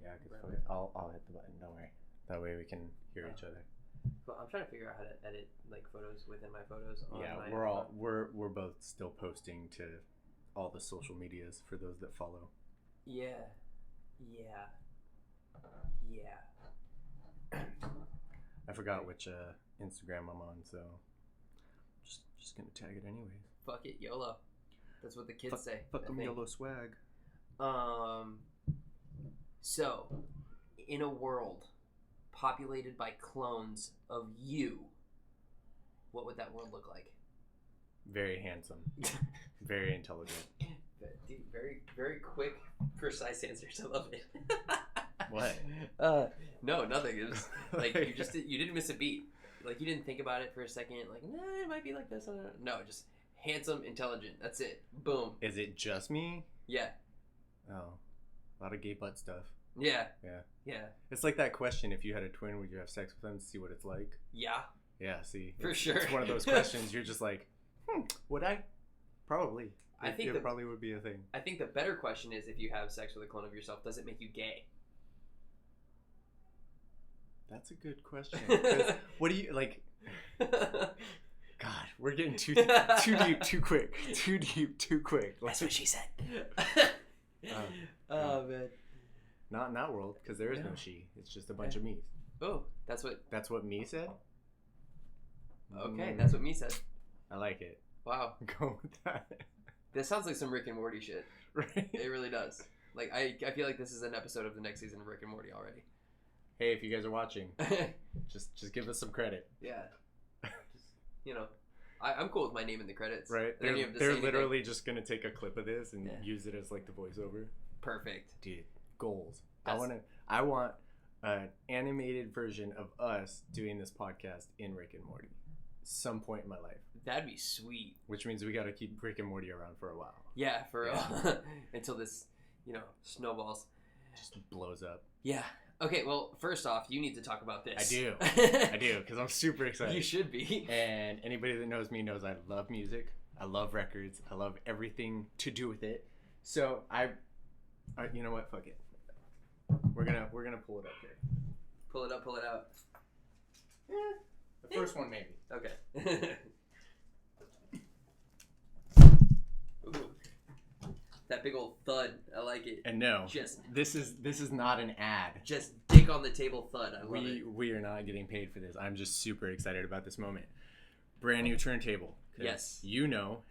Yeah, I'll hit the button. Don't worry. That way we can hear each other. Well, I'm trying to figure out how to edit like photos within my photos. We're both still posting to all the social medias for those that follow. Yeah. I forgot which Instagram I'm on, so just gonna tag it anyways. Fuck it, YOLO. That's what the kids say. Fuck them YOLO swag. So, in a world populated by clones of you, what would that world look like? Very handsome. Very intelligent. Dude, very, very quick, precise answers. I love it. What? No, nothing. It was like you didn't miss a beat. Like you didn't think about it for a second. Like, nah, it might be like this. No, just handsome, intelligent. That's it. Boom. Is it just me? Yeah. Oh, a lot of gay butt stuff. Yeah. Yeah. It's like that question: if you had a twin, would you have sex with them to see what it's like? Yeah. Yeah. See, for sure. It's one of those questions. You're just like, would I? Probably. I think it probably would be a thing. I think the better question is, if you have sex with a clone of yourself, does it make you gay? That's a good question. What do you like? God, we're getting too deep, too quick. Too deep, too quick. That's what she said. Oh man. Not in that world, because there is no she. It's just a bunch of me's. Oh, that's what me said. Okay, that's what me said. I like it. Wow. Go with that. This sounds like some Rick and Morty shit. Right. It really does. Like I feel like this is an episode of the next season of Rick and Morty already. Hey, if you guys are watching, just give us some credit. Yeah. Just, I'm cool with my name in the credits. Right. They're literally just gonna take a clip of this and use it as like the voiceover. Perfect. Dude, goals. I want an animated version of us doing this podcast in Rick and Morty. Some point in my life. That'd be sweet. Which means we gotta keep Rick and Morty around for a while. Yeah, until this, snowballs. Just blows up. Yeah. Okay, well, first off, you need to talk about this. I do, because I'm super excited. You should be. And anybody that knows me knows I love music. I love records. I love everything to do with it. So you know what? Fuck it. We're gonna pull it up here. Pull it out. The first one maybe. Okay. Ooh. That big old thud. I like it. And no, this is not an ad. Just dick on the table thud. I love it. We are not getting paid for this. I'm just super excited about this moment. Brand new turntable. Yes.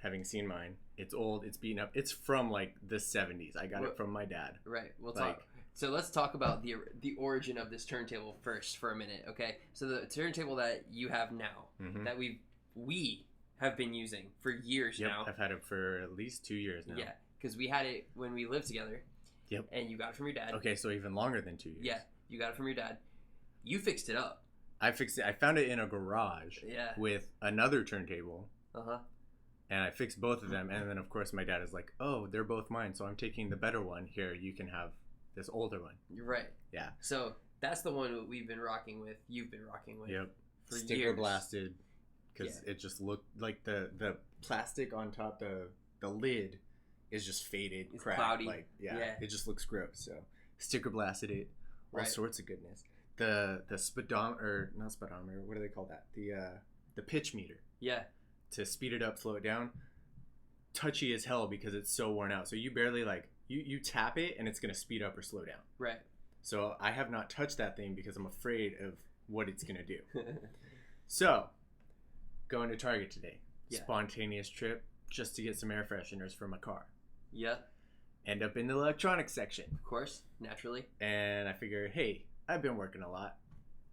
Having seen mine, it's old, it's beaten up. It's from like the 70s. I got it from my dad. Right. We'll talk. So let's talk about the origin of this turntable first for a minute, okay? So the turntable that you have now, that we have been using for years now. I've had it for at least 2 years now. Yeah. Because we had it when we lived together, Yep. And you got it from your dad. Okay, so even longer than 2 years. Yeah, you got it from your dad. You fixed it up. I fixed it. I found it in a garage. Yeah. With another turntable. Uh-huh. And I fixed both of them. And then, of course, my dad is like, oh, they're both mine. So I'm taking the better one. Here, you can have this older one. You're right. Yeah. So that's the one that we've been rocking with. You've been rocking with. Yep. For Sticker years. blasted. Because it just looked like the plastic on top, the lid is just faded, It's cracked. cloudy. Like, it just looks gross. So sticker blasted it. All Right. sorts of goodness. The speedometer, not speedometer, what do they call that? The pitch meter. Yeah. To speed it up, slow it down. Touchy as hell because it's so worn out. So you barely you tap it and it's gonna speed up or slow down. Right. So I have not touched that thing because I'm afraid of what it's gonna do. So going to Target today. Yeah. Spontaneous trip just to get some air fresheners for my car. Yeah. End up in the electronics section. Of course. Naturally. And I figure, hey, I've been working a lot.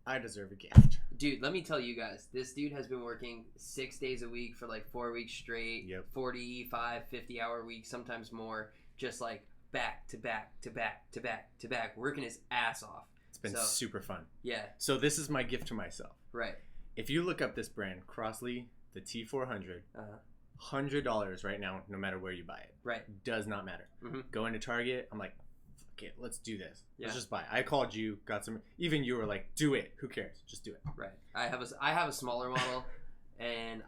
I deserve a gift. Dude, let me tell you guys, this dude has been working 6 days a week for like 4 weeks straight. Yep. 45, 50-hour weeks, sometimes more. Just like back to back to back to back to back, working his ass off. It's been super fun. Yeah. So this is my gift to myself. Right. If you look up this brand, Crossley, the T400, $100 right now, no matter where you buy it. Right. Does not matter. Mm-hmm. Go into Target, I'm like, fuck it, let's do this. Yeah. Let's just buy it. I called you, got some, even you were like, do it. Who cares? Just do it. Right. I have a smaller model, and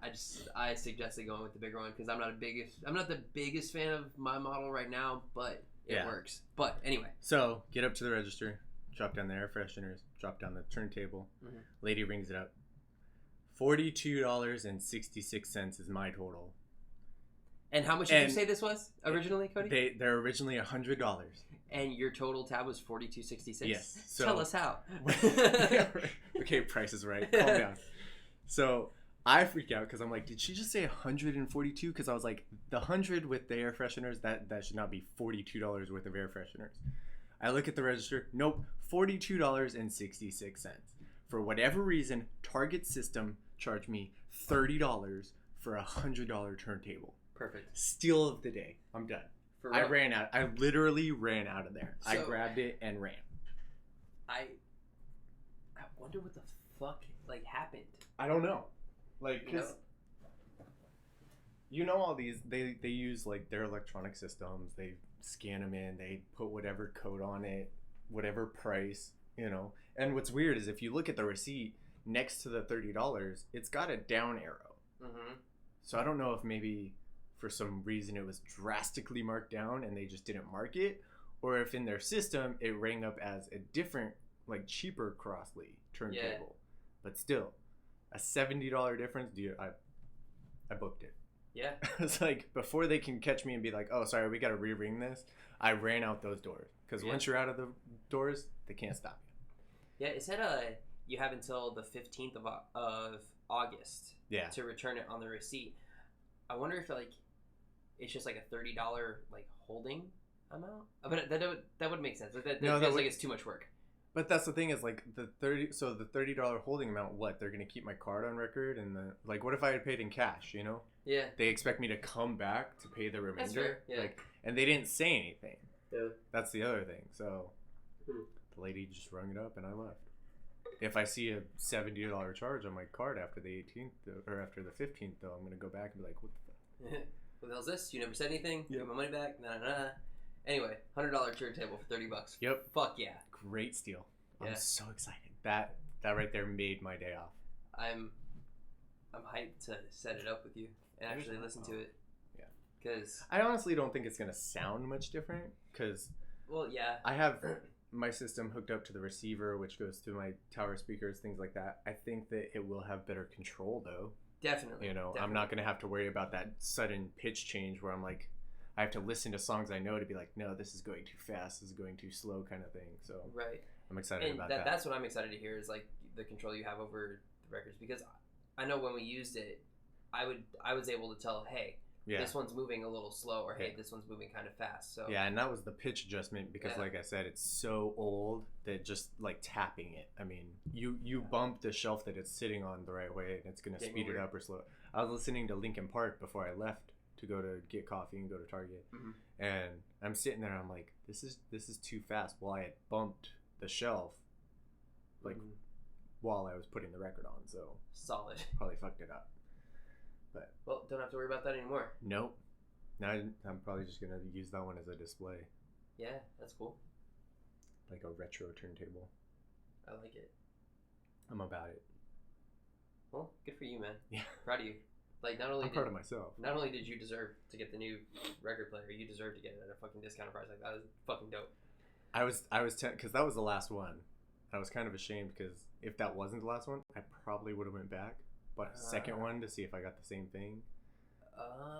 I suggested going with the bigger one because I'm not the biggest fan of my model right now, but it works. But anyway. So get up to the register, drop down the air fresheners, drop down the turntable. Mm-hmm. Lady rings it up. $42.66 is my total. And how much did you say this was originally, Cody? They're originally $100. And your total tab was $42.66? Yes. So, tell us how. Okay, price is right. Calm down. So I freak out because I'm like, did she just say 142? Because I was like, the 100 with the air fresheners, that should not be $42 worth of air fresheners. I look at the register. Nope, $42.66. For whatever reason, Target system charged me $30 for a $100 turntable. Perfect. Steal of the day. I'm done. I ran out. I literally ran out of there. I grabbed it and ran. I wonder what the fuck happened. I don't know. Cause you know all these they use their electronic systems. They scan them in. They put whatever code on it, whatever price. And what's weird is if you look at the receipt next to the $30, it's got a down arrow. Mm-hmm. So I don't know if maybe for some reason it was drastically marked down and they just didn't mark it, or if in their system it rang up as a different, cheaper Crossley turntable. Yeah. But still, a $70 difference, dude. I booked it. Yeah. It's before they can catch me and be like, oh, sorry, we got to re-ring this. I ran out those doors because once you're out of the doors, they can't stop you. Yeah, it said you have until the 15th of August. Yeah. To return it on the receipt. I wonder if it's just a $30 holding amount. But that would make sense. That feels like it's too much work. But that's the thing is the $30 holding amount. What, they're gonna keep my card on record and what if I had paid in cash? Yeah. They expect me to come back to pay the remainder. That's fair. Yeah. And they didn't say anything. Yeah. That's the other thing. So the lady just rung it up and I left. If I see a $70 charge on my card after the 18th or after the 15th, though, I'm gonna go back and be like, what the fuck? What the hell's this? You never said anything. Yep. Get my money back. Nah. Anyway, $100 turntable for $30. Yep. Fuck yeah. Great steal. Yeah. I'm so excited. That right there made my day off. I'm hyped to set it up with you and actually listen to it. Yeah. Because I honestly don't think it's gonna sound much different. Because I have my system hooked up to the receiver, which goes to my tower speakers, things like that. I think that it will have better control, though. Definitely. Definitely. I'm not gonna have to worry about that sudden pitch change where I'm like, I have to listen to songs I know to be like, no, this is going too fast, this is going too slow, kind of thing. So right. I'm excited about that. That's what I'm excited to hear is the control you have over the records, because I know when we used it, I was able to tell, hey, this one's moving a little slow, or hey, this one's moving kind of fast. So yeah, and that was the pitch adjustment because, like I said, it's so old that just tapping it. I mean, you bump the shelf that it's sitting on the right way, and it's gonna speed it up or slow. I was listening to Linkin Park before I left to go to get coffee and go to Target, And I'm sitting there, I'm like, this is too fast. Well, I had bumped the shelf, like, while I was putting the record on, so solid. Probably fucked it up. But well, don't have to worry about that anymore. Nope. Now I'm probably just gonna use that one as a display. Yeah, that's cool. Like a retro turntable. I like it. I'm about it. Well, good for you, man. Yeah. Proud of you. Like, I'm proud of myself. Not only did you deserve to get the new record player, you deserve to get it at a fucking discounted price. Like, that was fucking dope. I was because that was the last one. I was kind of ashamed because if that wasn't the last one, I probably would have went back. But second one to see if I got the same thing.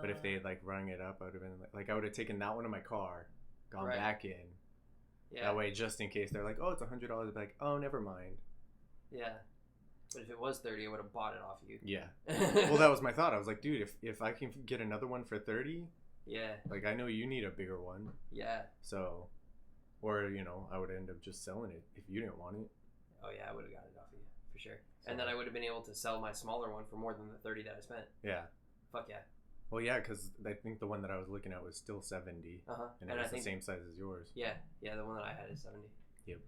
But if they had like rung it up, I would have been like I would have taken that one in my car, gone back in. Yeah. That way, just in case they're like, oh, it's $100, I'd be like, oh, never mind. Yeah. But if it was $30, I would have bought it off you. Yeah. Well, that was my thought. I was like, dude, if I can get another one for $30, yeah. Like I know you need a bigger one. Yeah. So, or I would end up just selling it if you didn't want it. Oh yeah, I would have got it off of you for sure. So, and then I would have been able to sell my smaller one for more than the $30 that I spent. Yeah. Fuck yeah. Well, yeah, because I think the one that I was looking at was still 70. And it was the same size as yours. Yeah, the one that I had is 70. Yep.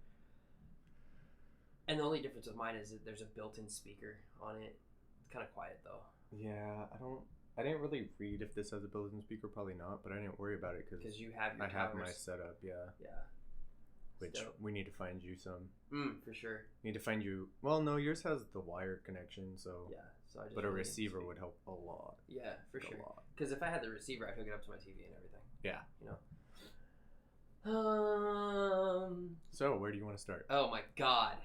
And the only difference with mine is that there's a built-in speaker on it. It's kind of quiet though. Yeah, I didn't really read if this has a built-in speaker. Probably not, but I didn't worry about it because you have your have my setup. Yeah. Yeah. Which we need to find you some. For sure. Need to find you. Well, no, yours has the wired connection, so. Yeah. So I just but a receiver would help a lot. Yeah, for sure. Because if I had the receiver, I'd hook it up to my TV and everything. Yeah. So where do you want to start? Oh my God.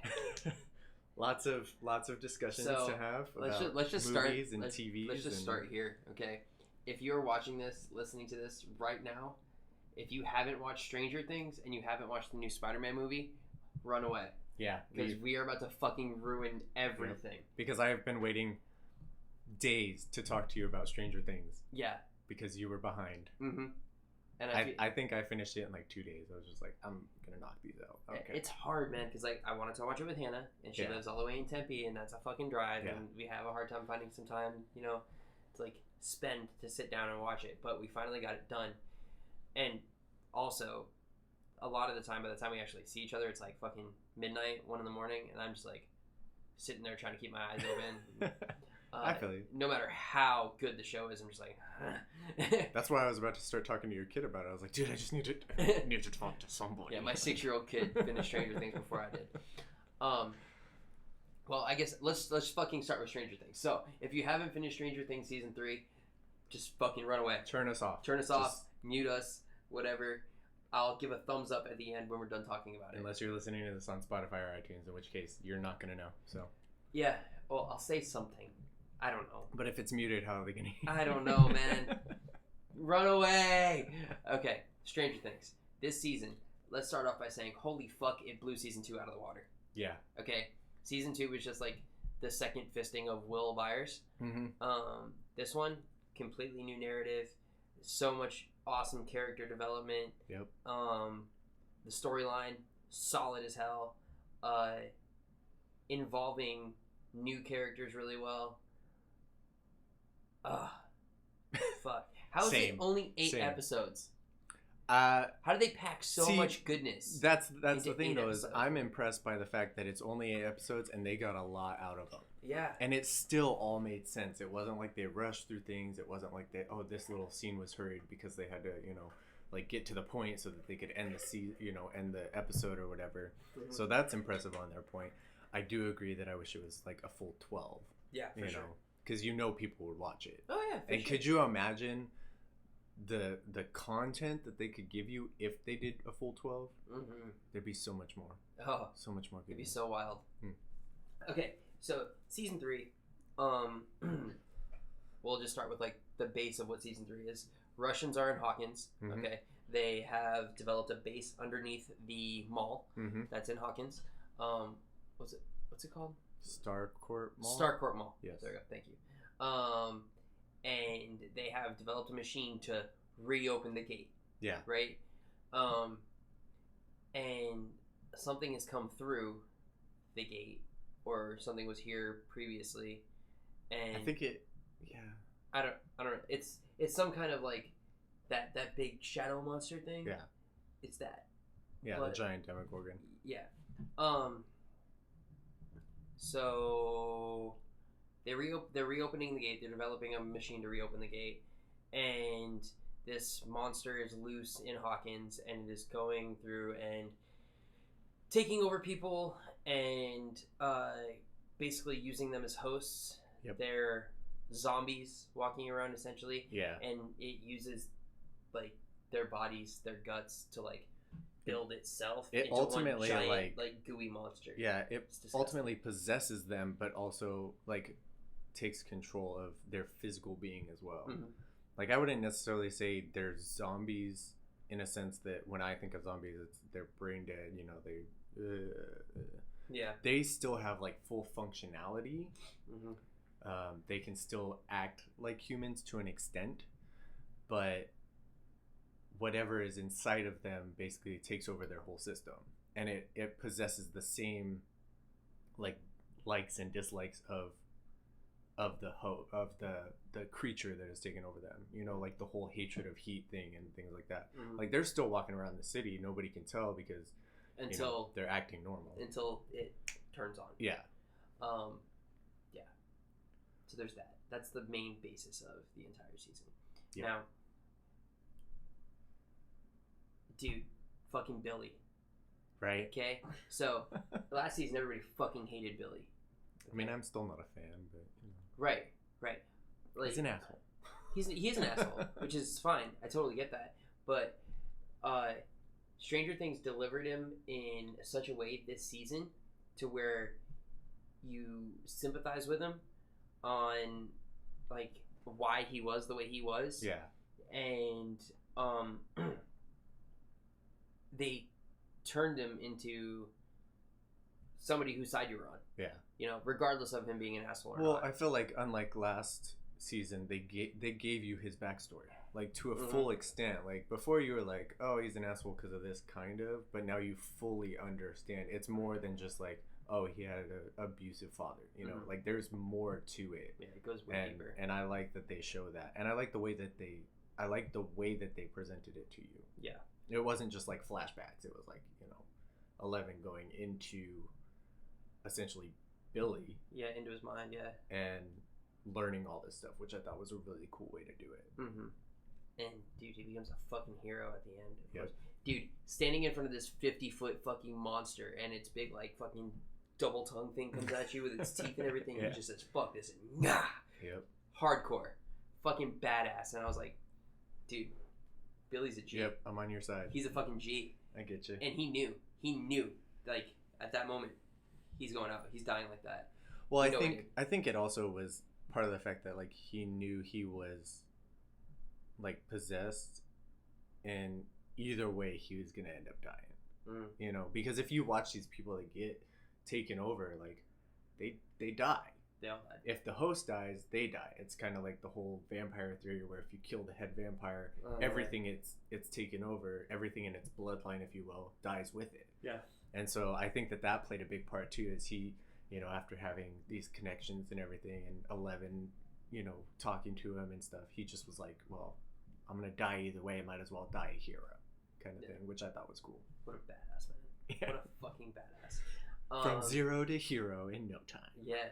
lots of discussions to have. Let's just movies start. And TVs. Let's just start here, okay? If you're watching this, listening to this right now, if you haven't watched Stranger Things and you haven't watched the new Spider-Man movie, run away. Yeah. Because we are about to fucking ruin everything. Because I have been waiting days to talk to you about Stranger Things. Yeah. Because you were behind. Mm-hmm. And I think I finished it in like 2 days. I was just like, I'm gonna knock these out. Okay. It's hard, man, because like I wanted to watch it with Hannah, and she lives all the way in Tempe, and that's a fucking drive, and we have a hard time finding some time, to like spend to sit down and watch it. But we finally got it done, and also, a lot of the time, by the time we actually see each other, it's like fucking midnight, 1 a.m, and I'm just like sitting there trying to keep my eyes open. I feel you. No matter how good the show is, I'm just like. That's why I was about to start talking to your kid about it. I was like, dude, I just need to talk to somebody. Yeah, my 6-year-old kid finished Stranger Things before I did. Well, I guess let's fucking start with Stranger Things. So, if you haven't finished Stranger Things season 3, just fucking run away. Turn us off. Mute us, whatever. I'll give a thumbs up at the end when we're done talking about it. Unless you're listening to this on Spotify or iTunes, in which case you're not gonna know. So. Yeah. Well, I'll say something. I don't know. But if it's muted, how are they gonna hear? I don't know, man. Run away. Okay, Stranger Things. This season, let's start off by saying, holy fuck, it blew season 2 out of the water. Yeah. Okay, season 2 was just like the second fisting of Will Byers. Mm-hmm. This one, completely new narrative. So much awesome character development. Yep. The storyline, solid as hell. Involving new characters really well. Fuck. How is it only 8 episodes? How do they pack so much goodness? That's the thing though, is I'm impressed by the fact that it's only 8 episodes and they got a lot out of them. Yeah. And it still all made sense. It wasn't like they rushed through things. It wasn't like this little scene was hurried because they had to, like get to the point so that they could end end the episode or whatever. Mm-hmm. So that's impressive on their point. I do agree that I wish it was like a full 12. Yeah, for sure. Because people would watch it. Oh yeah, and could you imagine the content that they could give you if they did a full 12? Mm-hmm. There'd be so much more. Oh, so much more. It'd be so wild. Okay, so season 3. We'll just start with like the base of what season 3 is. Russians are in Hawkins. Mm-hmm. Okay, they have developed a base underneath the mall that's in Hawkins. What's it called? Starcourt Mall? Starcourt Mall. Yes. There you go. Thank you. And they have developed a machine to reopen the gate. Yeah. Right? And something has come through the gate, or something was here previously. And I think yeah. I don't know. It's some kind of like that big shadow monster thing. Yeah. It's that. Yeah, the giant Demogorgon. Yeah. So they're reopening the gate. They're developing a machine to reopen the gate, and this monster is loose in Hawkins and it is going through and taking over people and basically using them as hosts. Yep. They're zombies walking around essentially. Yeah. And it uses like their bodies, their guts to like build itself into ultimately one giant, like gooey monster. Yeah, it ultimately possesses them, but also like takes control of their physical being as well. Mm-hmm. Like I wouldn't necessarily say they're zombies in a sense that when I think of zombies, it's they're brain dead. You know, they still have like full functionality. Mm-hmm. They can still act like humans to an extent, but whatever is inside of them basically takes over their whole system, and it possesses the same like likes and dislikes of the creature that has taken over them. You know, like the whole hatred of heat thing and things like that. Mm-hmm. Like they're still walking around the city, nobody can tell because they're acting normal until it turns on. Yeah. Yeah. So there's that. That's the main basis of the entire season. Yeah. Now, dude, fucking Billy. Right. Okay. So last season, everybody fucking hated Billy. Okay? I mean, I'm still not a fan, but you know. Right. Like, he's an asshole. He is an asshole, which is fine. I totally get that. But Stranger Things delivered him in such a way this season to where you sympathize with him on like why he was the way he was. Yeah. And they turned him into somebody whose side you were on. Yeah. You know, regardless of him being an asshole or not. Well, I feel like unlike last season, they gave you his backstory, like to a full extent. Like before, you were like, "Oh, he's an asshole because of this," kind of, but now you fully understand. It's more than just like, "Oh, he had an abusive father." You know, like there's more to it. Yeah, it goes way deeper. And I like that they show that, and I like the way that they presented it to you. Yeah, it wasn't just like flashbacks. It was like 11 going into essentially Billy. Yeah, into his mind. Yeah, and learning all this stuff, which I thought was a really cool way to do it. Mm-hmm. And dude, he becomes a fucking hero at the end. Of yep. course. Dude, standing in front of this 50-foot fucking monster, and its big like fucking double tongue thing comes at you with its teeth and everything. Yeah. He just says, "Fuck this," and nah. Yep. Hardcore, fucking badass. And I was like, dude, Billy's a G. Yep, I'm on your side. He's a fucking G. I get you. And he knew, like at that moment, he's going out. He's dying like that. Well, I think it also was part of the fact that like he knew he was like possessed, and either way he was gonna end up dying. You know, because if you watch these people that get taken over, like they die. They all die. If the host dies, they die. It's kind of like the whole vampire theory, where if you kill the head vampire, everything it's taken over, everything in its bloodline, if you will, dies with it. Yeah. And so I think that played a big part too. Is he, after having these connections and everything, and 11, talking to him and stuff, he just was like, well, I'm gonna die either way. I might as well die a hero, kind of thing, which I thought was cool. What a badass, man! Yeah. What a fucking badass. From zero to hero in no time. Yeah.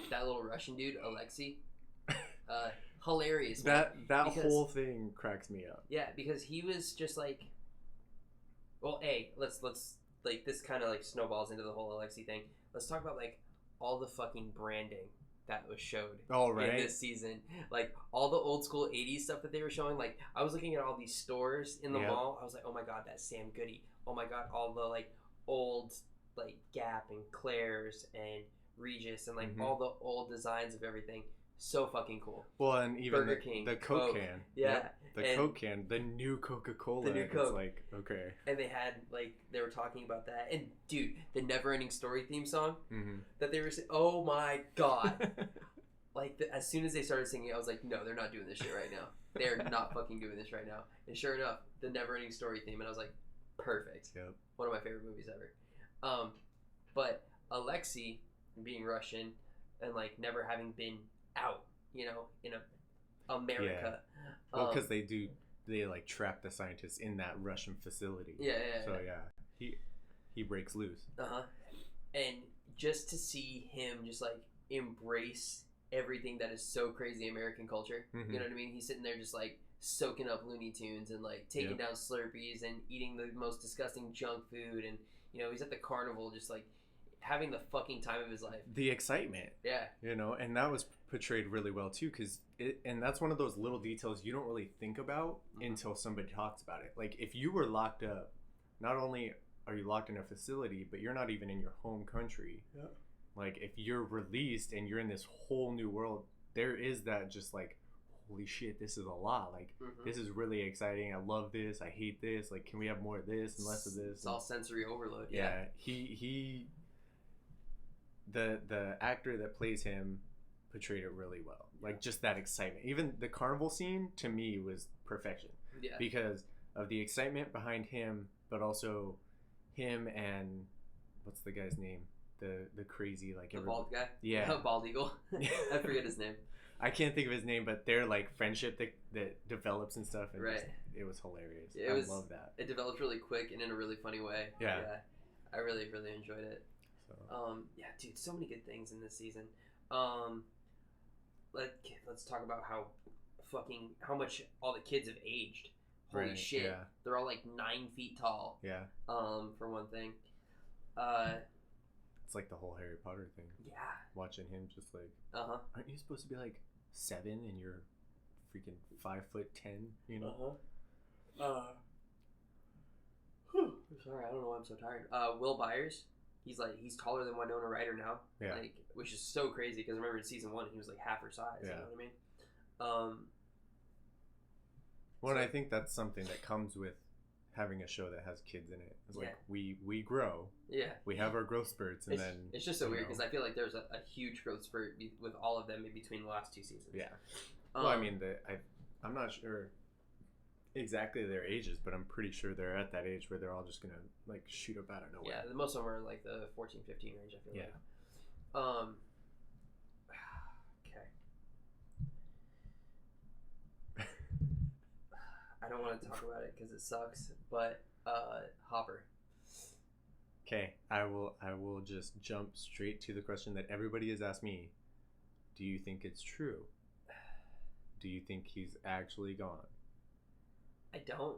That little Russian dude, Alexei, hilarious. That whole thing cracks me up. Yeah, because he was just like, well, let's like this kind of like snowballs into the whole Alexei thing. Let's talk about like all the fucking branding that was showed in this season. Like all the old school 80s stuff that they were showing. Like I was looking at all these stores in the mall. I was like, oh my god, that's Sam Goody. Oh my god, all the like old like Gap and Claire's and Regis and like all the old designs of everything. So fucking cool. Well, and even Burger King, the Coke can. Yeah. Yep. The Coke can, the new Coca-Cola. The new Coke. It's like, okay. And they had, like, they were talking about that. And, dude, the Never Ending Story theme song that they were saying, oh my god. Like, as soon as they started singing, I was like, no, they're not doing this shit right now. They're not fucking doing this right now. And sure enough, the Never Ending Story theme, and I was like, perfect. Yep. One of my favorite movies ever. But Alexei being Russian and, like, never having been out, in a America. Yeah. Well, because they like trap the scientists in that Russian facility. Yeah. So he breaks loose. And just to see him just like embrace everything that is so crazy American culture. Mm-hmm. You know what I mean? He's sitting there just like soaking up Looney Tunes and like taking down Slurpees and eating the most disgusting junk food, and you know, he's at the carnival just like having the fucking time of his life. The excitement. Yeah. You know, and that was portrayed really well too, and that's one of those little details you don't really think about until somebody talks about it. Like if you were locked up, not only are you locked in a facility, but you're not even in your home country. Yeah. Like if you're released and you're in this whole new world, there is that just like, holy shit, this is a lot. Like this is really exciting. I love this. I hate this. Like, can we have more of this and less of this? It's all sensory overload. Yeah. The actor that plays him portrayed it really well. Like just that excitement. Even the carnival scene to me was perfection. Yeah. Because of the excitement behind him, but also him and what's the guy's name? The crazy like the bald guy. Yeah. Bald eagle. I forget his name. I can't think of his name, but their like friendship that develops and stuff. And right. It was hilarious. I love that. It developed really quick and in a really funny way. Yeah. I really enjoyed it. So. Yeah, dude, so many good things in this season. Let's talk about how much all the kids have aged. Holy shit. Yeah. They're all like 9 feet tall. Yeah. For one thing. It's like the whole Harry Potter thing. Yeah. Watching him just like, aren't you supposed to be like 7 and you're freaking 5'10", you know? Sorry, I don't know why I'm so tired. Will Byers, he's taller than Winona Ryder now. Yeah. Like, which is so crazy because I remember in season 1 he was like half her size. Yeah. You know what I mean? Well, I think that's something that comes with having a show that has kids in it. It's like we grow. Yeah. We have our growth spurts, and then it's just so weird because I feel like there's a huge growth spurt with all of them in between the last 2 seasons. Yeah. Well, I mean, I'm not sure exactly their ages, but I'm pretty sure they're at that age where they're all just gonna like shoot up out of nowhere. Yeah, most of them are like the 14, 15 range. I feel like. Okay. I don't want to talk about it because it sucks, but Hopper. Okay, I will just jump straight to the question that everybody has asked me. Do you think it's true? Do you think he's actually gone? I don't.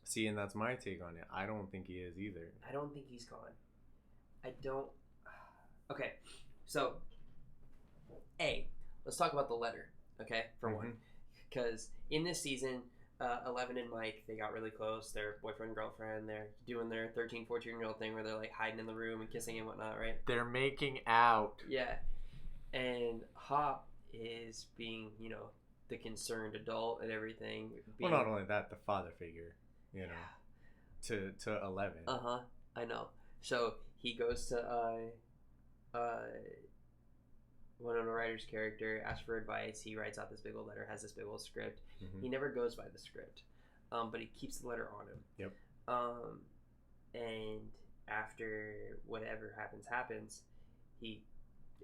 See, and that's my take on it. I don't think he is either. I don't think he's gone. I don't. Okay, so let's talk about the letter. Okay, for one, because in this season, 11 and Mike, they got really close. They're boyfriend, girlfriend. They're doing their 13, 14-year-old thing where they're like hiding in the room and kissing and whatnot, right? They're making out. Yeah. And Hop is being, the concerned adult and everything. Well, not only that, the father figure, to 11. I know. So he goes to Winona Ryder's character, asks for advice. He writes out this big old letter, has this big old script. He never goes by the script, but he keeps the letter on him. Yep. And after whatever happens, he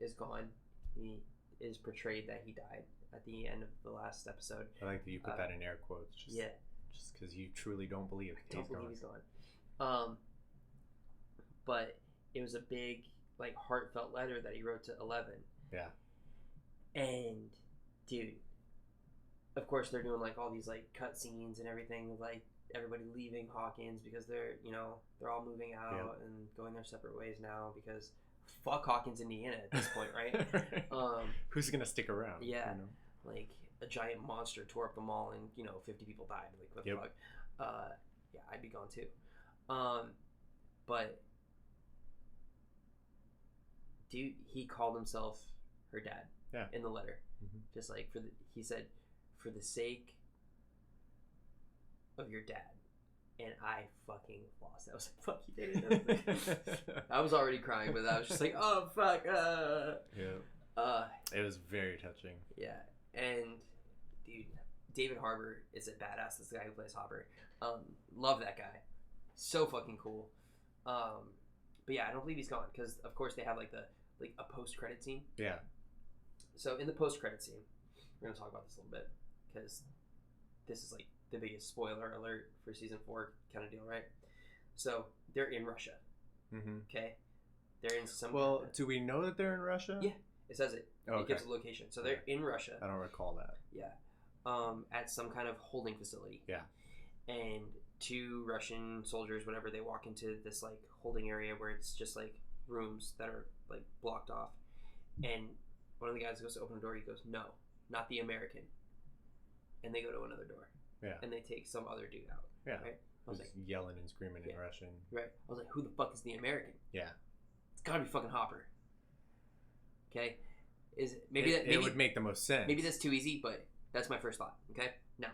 is gone. He is portrayed that he died at the end of the last episode. I like that you put that in air quotes. Just because you truly don't believe he's gone. But it was a big, like, heartfelt letter that he wrote to 11. Yeah. And, dude, of course they're doing, like, all these, like, cut scenes and everything of, like, everybody leaving Hawkins because they're, they're all, moving out and going their separate ways now because fuck Hawkins, Indiana at this point, right? Who's going to stick around? Yeah. Like, a giant monster tore up the mall and, 50 people died. Like, what the fuck? Yeah, I'd be gone too. But, dude, he called himself her dad in the letter. Just like, he said, for the sake of your dad. And I fucking lost. I was like, fuck, you did it. I was already crying, but I was just like, oh, fuck. It was very touching. Yeah. And, dude, David Harbour is a badass. That's the guy who plays Hopper. Love that guy. So fucking cool. But yeah, I don't believe he's gone because, of course, they have like a post-credit scene. Yeah. So in the post-credit scene, we're gonna talk about this a little bit. because this is like the biggest spoiler alert for season 4 kind of deal, right? So they're in Russia. Mm-hmm. Okay, they're in some. Well, do we know that they're in Russia? Yeah, it says it. Oh, okay. It gives a location. So they're in Russia. I don't recall that. Yeah, at some kind of holding facility. Yeah. And 2 Russian soldiers, whatever, they walk into this like holding area where it's just like rooms that are like blocked off, and one of the guys goes to open the door. He goes, "No, not the American," and they go to another door. Yeah. And they take some other dude out. Yeah. Right. I was like like, yelling and screaming in Russian. Right. I was like, who the fuck is the American? Yeah. It's gotta be fucking Hopper. Okay. Is it, it would make the most sense. Maybe that's too easy, but that's my first thought. Okay. Now,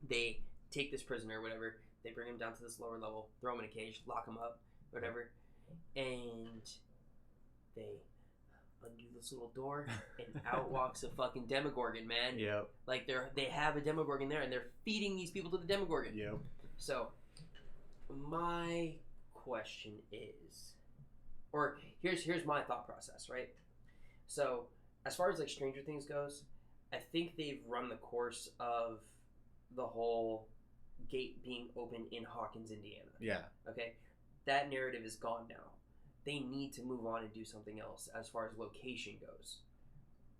they take this prisoner, whatever. They bring him down to this lower level, throw him in a cage, lock him up, whatever, and they undo this little door, and out walks a fucking Demogorgon, man. Yep. Like they have a Demogorgon there, and they're feeding these people to the Demogorgon. Yep. So, my question is, or here's my thought process, right? So, as far as like Stranger Things goes, I think they've run the course of the whole gate being open in Hawkins, Indiana. Yeah. Okay? That narrative is gone now. They need to move on and do something else as far as location goes.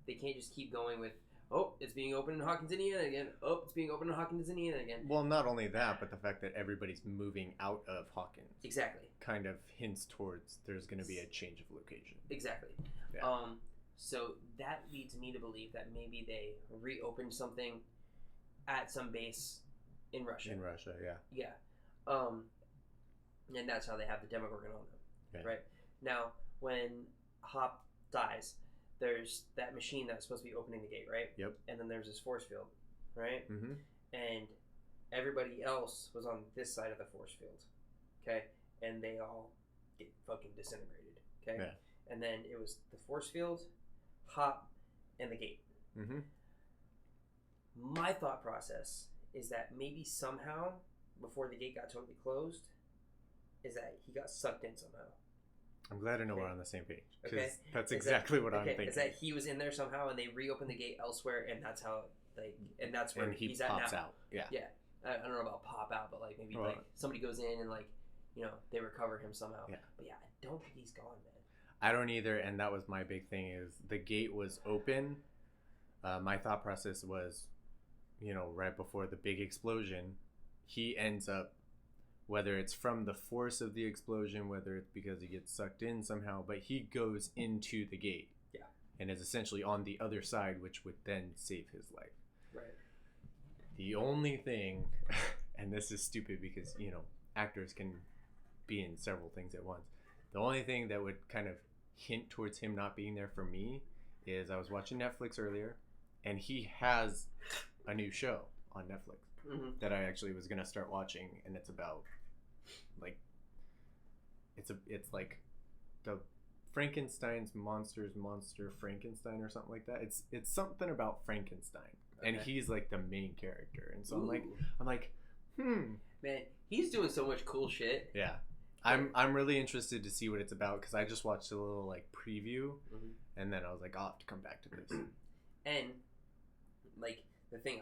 They can't just keep going with, oh, it's being open in Hawkins, Indiana again. Oh, it's being open in Hawkins, Indiana again. Well, not only that, but the fact that everybody's moving out of Hawkins. Exactly. Kind of hints towards there's going to be a change of location. Exactly. Yeah. So that leads me to believe that maybe they reopened something at some base in Russia. In Russia, yeah. Yeah. And that's how they have the Demogorgon on them. Okay. Right? Now, when Hop dies, there's that machine that's supposed to be opening the gate, right? Yep. And then there's this force field, right? Mm-hmm. And everybody else was on this side of the force field, okay? And they all get fucking disintegrated, okay? Yeah. And then it was the force field, Hop, and the gate. Mm-hmm. My thought process is that maybe somehow, before the gate got totally closed, is that he got sucked in somehow. I'm glad to know we're on the same page. Because Okay. that's exactly what I'm thinking. Is that he was in there somehow and they reopened the gate elsewhere, and that's how, like, and that's where and he he's pops at now. out. Yeah. Yeah. I don't know about pop out, but, like, maybe, Well, like, somebody goes in and, like, you know, they recover him somehow. Yeah. But, yeah, I don't think he's gone, man. I don't either, and that was my big thing is the gate was open. My thought process was, you know, right before the big explosion, he ends up, whether it's from the force of the explosion, whether it's because he gets sucked in somehow, but he goes into the gate. Yeah. And is essentially on the other side, which would then save his life. Right. The only thing, and this is stupid because, you know, actors can be in several things at once. The only thing that would kind of hint towards him not being there for me is I was watching Netflix earlier, and he has a new show on Netflix that I actually was going to start watching, and it's about, like, it's like the Frankenstein's monster Frankenstein or something like that. It's something about Frankenstein. Okay. And he's like the main character, and so I'm like, man, he's doing so much cool shit. Yeah, I'm really interested to see what it's about because I just watched a little like preview, and then I was like, I'll have to come back to this. And like the thing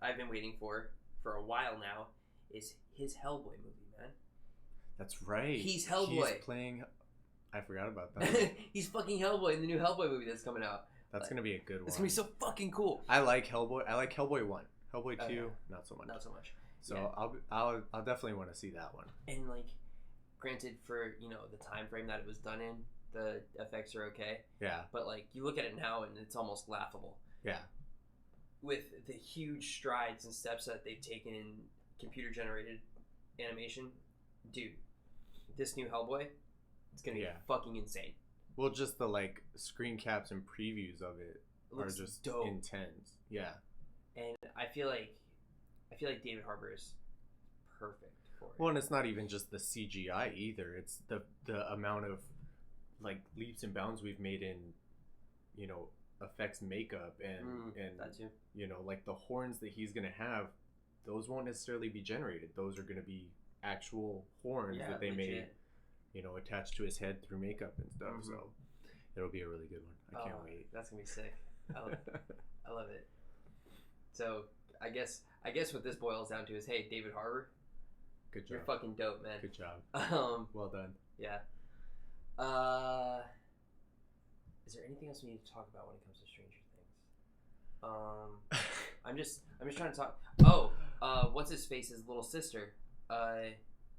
I've been waiting for a while now is his Hellboy movie, man. That's right. He's Hellboy. He's playing. I forgot about that. He's fucking Hellboy in the new Hellboy movie that's coming out. That's gonna be a good one. It's gonna be so fucking cool. I like Hellboy. I like Hellboy 1. Hellboy 2, not so much. Not so much. So yeah. I'll definitely want to see that one. And like, granted, for you know the time frame that it was done in, the effects are okay. Yeah. But like, you look at it now and it's almost laughable. Yeah. With the huge strides and steps that they've taken in computer generated animation, dude, this new Hellboy, it's gonna be fucking insane. Well, just the like screen caps and previews of it are just dope. Intense. Yeah. And I feel like David Harbour is perfect for it. Well, and it's not even just the CGI either. It's the amount of like leaps and bounds we've made in, you know, effects, makeup, and that too. You know, like the horns that he's gonna have, those won't necessarily be generated. Those are gonna be actual horns that they made, you know, attached to his head through makeup and stuff. So it'll be a really good one. I can't wait. That's gonna be sick. I love it. So I guess what this boils down to is, hey, David Harbour, Good job. you're fucking dope, man. Good job. Well done. Yeah. Is there anything else we need to talk about when it comes to Stranger Things? I'm just trying to talk. What's his face's little sister?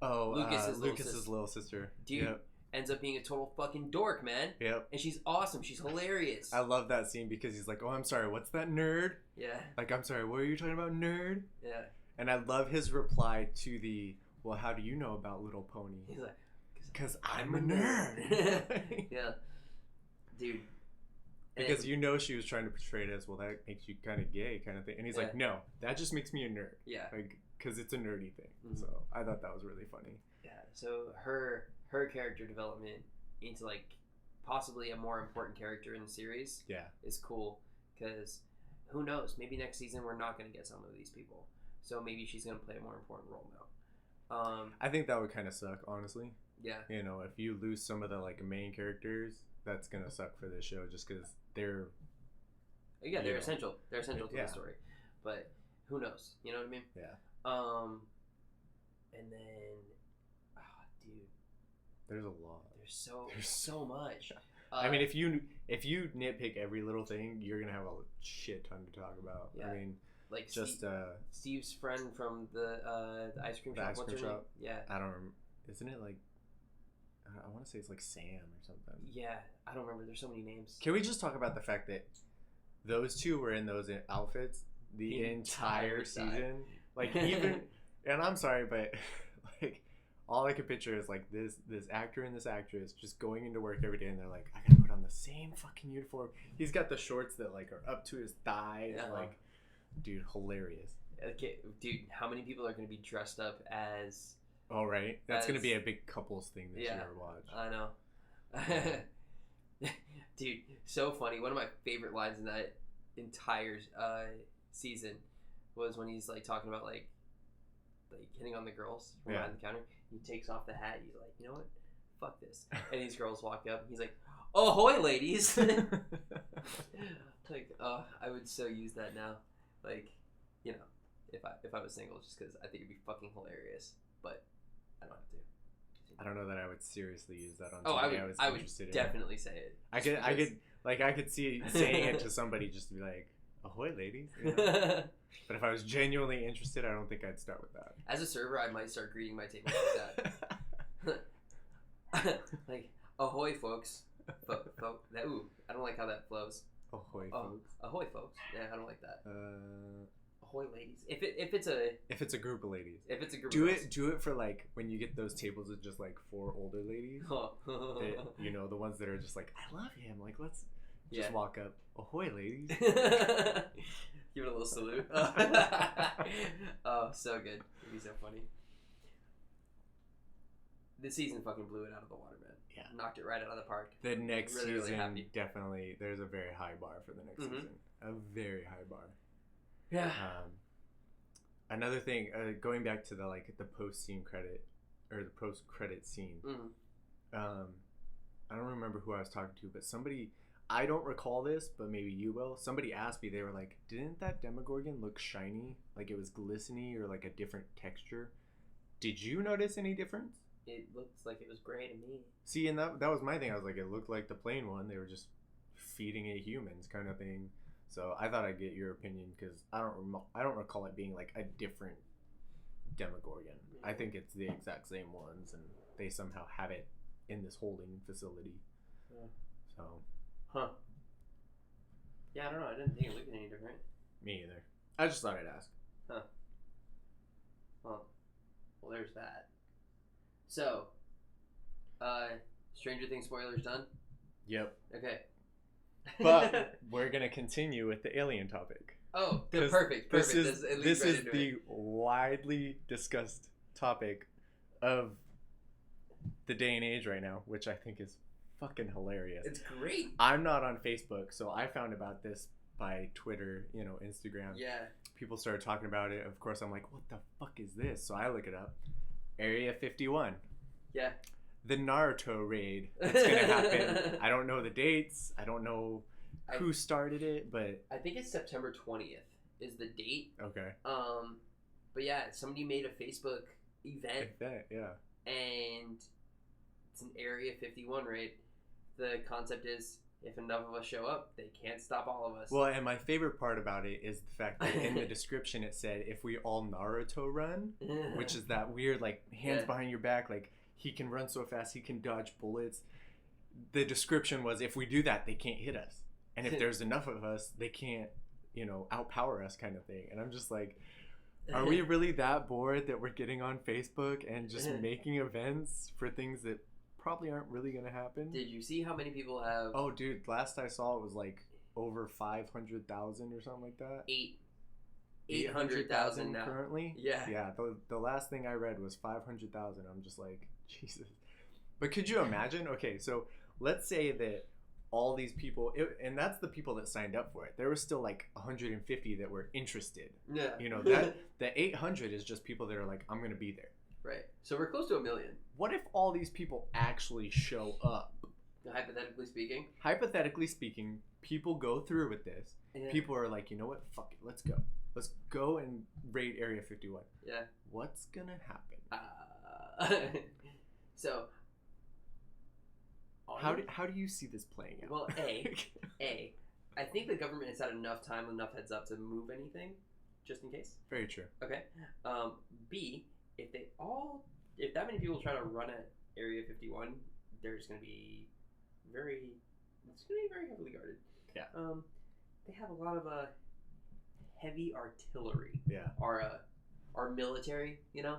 Lucas's little sister. Dude, yep. Ends up being a total fucking dork, man. Yep. And she's awesome. She's hilarious. I love that scene because he's like, "Oh, I'm sorry. What's that, nerd?" Yeah. Like, I'm sorry. What are you talking about, nerd? Yeah. And I love his reply to the, "Well, how do you know about Little Pony?" He's like, "Because I'm a nerd." Yeah. Dude. Because she was trying to portray it as, well, that makes you kind of gay kind of thing. And he's like, no, that just makes me a nerd. Yeah. Like, because it's a nerdy thing. Mm-hmm. So I thought that was really funny. Yeah. So her character development into, like, possibly a more important character in the series is cool. Because who knows? Maybe next season we're not going to get some of these people. So maybe she's going to play a more important role now. I think that would kind of suck, honestly. Yeah. You know, if you lose some of the, like, main characters, that's going to suck for this show just because they're essential. They're essential to the story. But who knows? You know what I mean? Yeah. And then, dude, there's a lot. There's so much. I mean, if you nitpick every little thing, you're gonna have a shit ton to talk about. Yeah. I mean, like just Steve's friend from the ice cream shop. What's her name? Yeah. I don't remember. Isn't it like? I want to say it's like Sam or something. Yeah, I don't remember. There's so many names. Can we just talk about the fact that those two were in those outfits the entire season? Like, even, and I'm sorry, but like, all I could picture is like this actor and this actress just going into work every day, and they're like, I gotta put on the same fucking uniform. He's got the shorts that like are up to his thighs. Yeah. Like, dude, hilarious. Okay, dude, how many people are gonna be dressed up as? Oh, right. That's going to be a big couples thing this year to watch. I know. Dude, so funny. One of my favorite lines in that entire season was when he's like talking about like hitting on the girls from behind the counter. He takes off the hat. He's like, you know what? Fuck this. And these girls walk up. And he's like, ahoy, ladies. Like, I would so use that now. Like, you know, if I was single, just because I think it'd be fucking hilarious. But I don't have to. I don't know that I would seriously use that on somebody I would definitely say it. I could see saying it to somebody just to be like, ahoy, ladies. You know? But if I was genuinely interested, I don't think I'd start with that. As a server, I might start greeting my table like that. Like, ahoy, folks. Ooh, I don't like how that flows. Ahoy, folks. Ahoy, folks. Yeah, I don't like that. Ahoy, ladies. If it's a group of ladies. If it's a group do it for like when you get those tables with just like 4 older ladies. That, you know, the ones that are just like, I love him. Like, let's just walk up. Ahoy, ladies. Give it a little salute. Oh, so good. It'd be so funny. This season fucking blew it out of the water, man. Yeah. Knocked it right out of the park. The next season, definitely, there's a very high bar for the next season. A very high bar. Yeah. Another thing, going back to the post-scene credit or the post-credit scene. I don't remember who I was talking to, but somebody, I don't recall this, but maybe you will. Somebody asked me, they were like, "Didn't that Demogorgon look shiny? Like it was glistening or like a different texture?" Did you notice any difference? It looks like it was gray to me. See, and that was my thing. I was like, it looked like the plain one. They were just feeding it humans, kind of thing. So I thought I'd get your opinion because I don't recall it being like a different Demogorgon. I think it's the exact same ones, and they somehow have it in this holding facility. Yeah. So. Huh. Yeah, I don't know. I didn't think it looked any different. Me either. I just thought I'd ask. Huh. Well, there's that. So, Stranger Things spoilers done? Yep. Okay. But we're going to continue with the alien topic. Oh, good. Perfect. This is the widely discussed topic of the day and age right now, which I think is fucking hilarious. It's great. I'm not on Facebook, so I found about this by Twitter, Instagram. Yeah. People started talking about it. Of course, I'm like, what the fuck is this? So I look it up. Area 51. Yeah. The Naruto raid that's going to happen. I don't know the dates. I don't know who started it, but... I think it's September 20th is the date. Okay. But yeah, somebody made a Facebook event. Yeah. And it's an Area 51 raid. The concept is, if enough of us show up, they can't stop all of us. Well, and my favorite part about it is the fact that in the description it said, if we all Naruto run, which is that weird, like, hands behind your back, like, he can run so fast, he can dodge bullets. The description was, if we do that, they can't hit us. And if there's enough of us, they can't, outpower us kind of thing. And I'm just like, are we really that bored that we're getting on Facebook and just making events for things that probably aren't really going to happen? Did you see how many people have... Oh, dude, last I saw it was like over 500,000 or something like that. 800,000 now. Currently? Yeah. Yeah, the last thing I read was 500,000. I'm just like, Jesus. But could you imagine? Okay, so let's say that all these people, and that's the people that signed up for it. There was still like 150 that were interested. Yeah. The 800 is just people that are like, I'm going to be there. Right. So we're close to 1 million. What if all these people actually show up? Hypothetically speaking, people go through with this. Yeah. People are like, you know what? Fuck it. Let's go. Let's go and raid Area 51. Yeah. What's going to happen? So... How do you see this playing out? Well, I think the government has had enough time, enough heads up to move anything, just in case. Very true. Okay. B, if that many people try to run at Area 51, it's going to be very heavily guarded. Yeah. They have a lot of heavy artillery. Yeah. Our military, Yeah.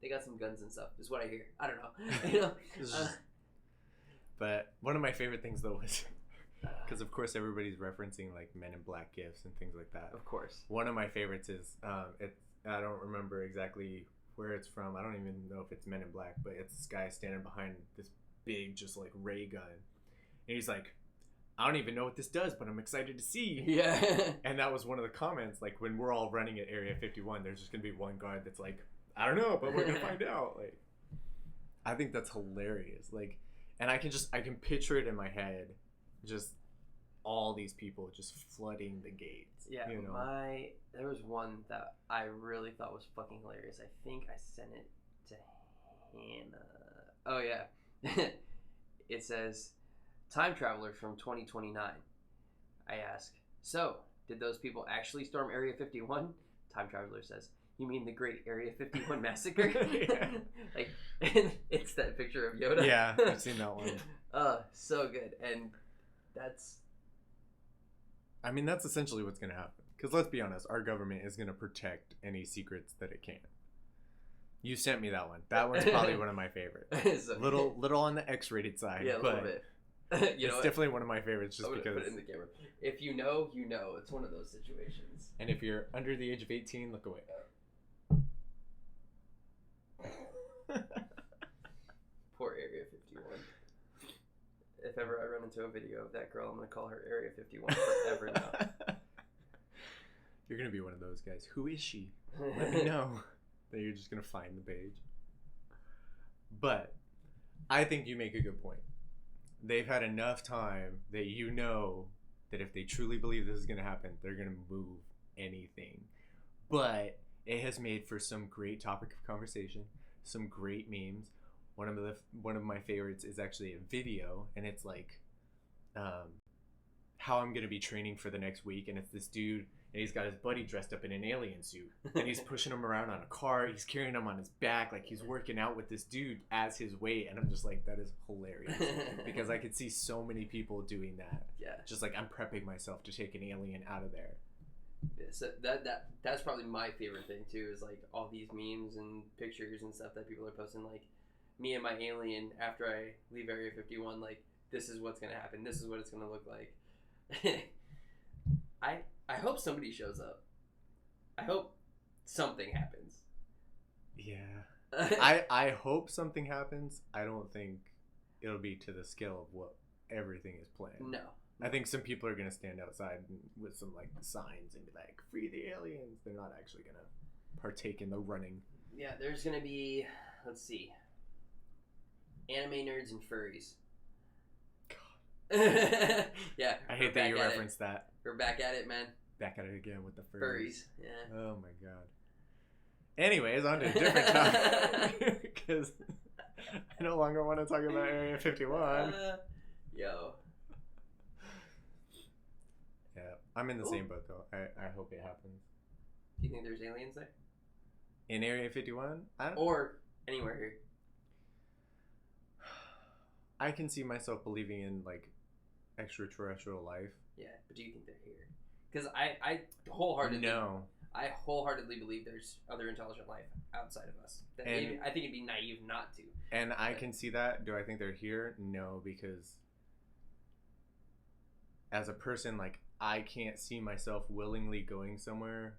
They got some guns and stuff. Is what I hear. I don't know. But one of my favorite things though was, because of course everybody's referencing like Men in Black gifts and things like that. Of course. One of my favorites is I don't remember exactly where it's from. I don't even know if it's Men in Black, but it's this guy standing behind this big just like ray gun, and he's like, I don't even know what this does, but I'm excited to see. Yeah. And that was one of the comments. Like when we're all running at Area 51, there's just gonna be one guard that's like, I don't know, but we're gonna find out. Like, I think that's hilarious. Like. And I can picture it in my head, just all these people just flooding the gates. Yeah, there was one that I really thought was fucking hilarious. I think I sent it to Hannah. Oh yeah, it says, "Time travelers from 2029." I ask, so did those people actually storm Area 51? Time traveler says, you mean the Great Area 51 Massacre? Like, it's that picture of Yoda. Yeah, I've seen that one. So good. And that's essentially what's going to happen. Because let's be honest, our government is going to protect any secrets that it can. You sent me that one. That one's probably one of my favorites. So, little on the X-rated side. Yeah, a little bit. It's definitely one of my favorites just because. Put it in the camera. If you know, you know. It's one of those situations. And if you're under the age of 18, look away. Poor Area 51. If ever I run into a video of that girl, I'm going to call her Area 51 forever now. You're going to be one of those guys. Who is she? Let me know. That you're just going to find the page. But I think you make a good point. They've had enough time that you know that if they truly believe this is going to happen, they're going to move anything. But it has made for some great topic of conversation, some great memes. One of my favorites is actually a video, and it's like how I'm going to be training for the next week, and it's this dude, and he's got his buddy dressed up in an alien suit, and he's pushing him around on a cart, he's carrying him on his back, like he's working out with this dude as his weight, and I'm just like, that is hilarious, because I could see so many people doing that. Yeah. Just like, I'm prepping myself to take an alien out of there. Yeah, so that's probably my favorite thing too, is like all these memes and pictures and stuff that people are posting, like me and my alien after I leave Area 51, like this is what's gonna happen, this is what it's gonna look like. I hope somebody shows up. I hope something happens. Yeah. I hope something happens. I don't think it'll be to the scale of what everything is planned. No. I think some people are going to stand outside with some like signs and be like, free the aliens. They're not actually going to partake in the running. Yeah, there's going to be, let's see, anime nerds and furries. God. Yeah. I hate that you referenced that. We're back at it, man. back at it again with the furries. Furries, yeah. Oh my god. Anyways, on to a different topic because I no longer want to talk about Area 51. Yo. Yeah, I'm in the same boat though. I hope it happens. Do you think there's aliens there? In Area 51? Or anywhere here? I can see myself believing in like extraterrestrial life. Yeah, but do you think they're here? Because I wholeheartedly I wholeheartedly believe there's other intelligent life outside of us. I think it'd be naive not to. And I can see that. Do I think they're here? No, because as a person, like, I can't see myself willingly going somewhere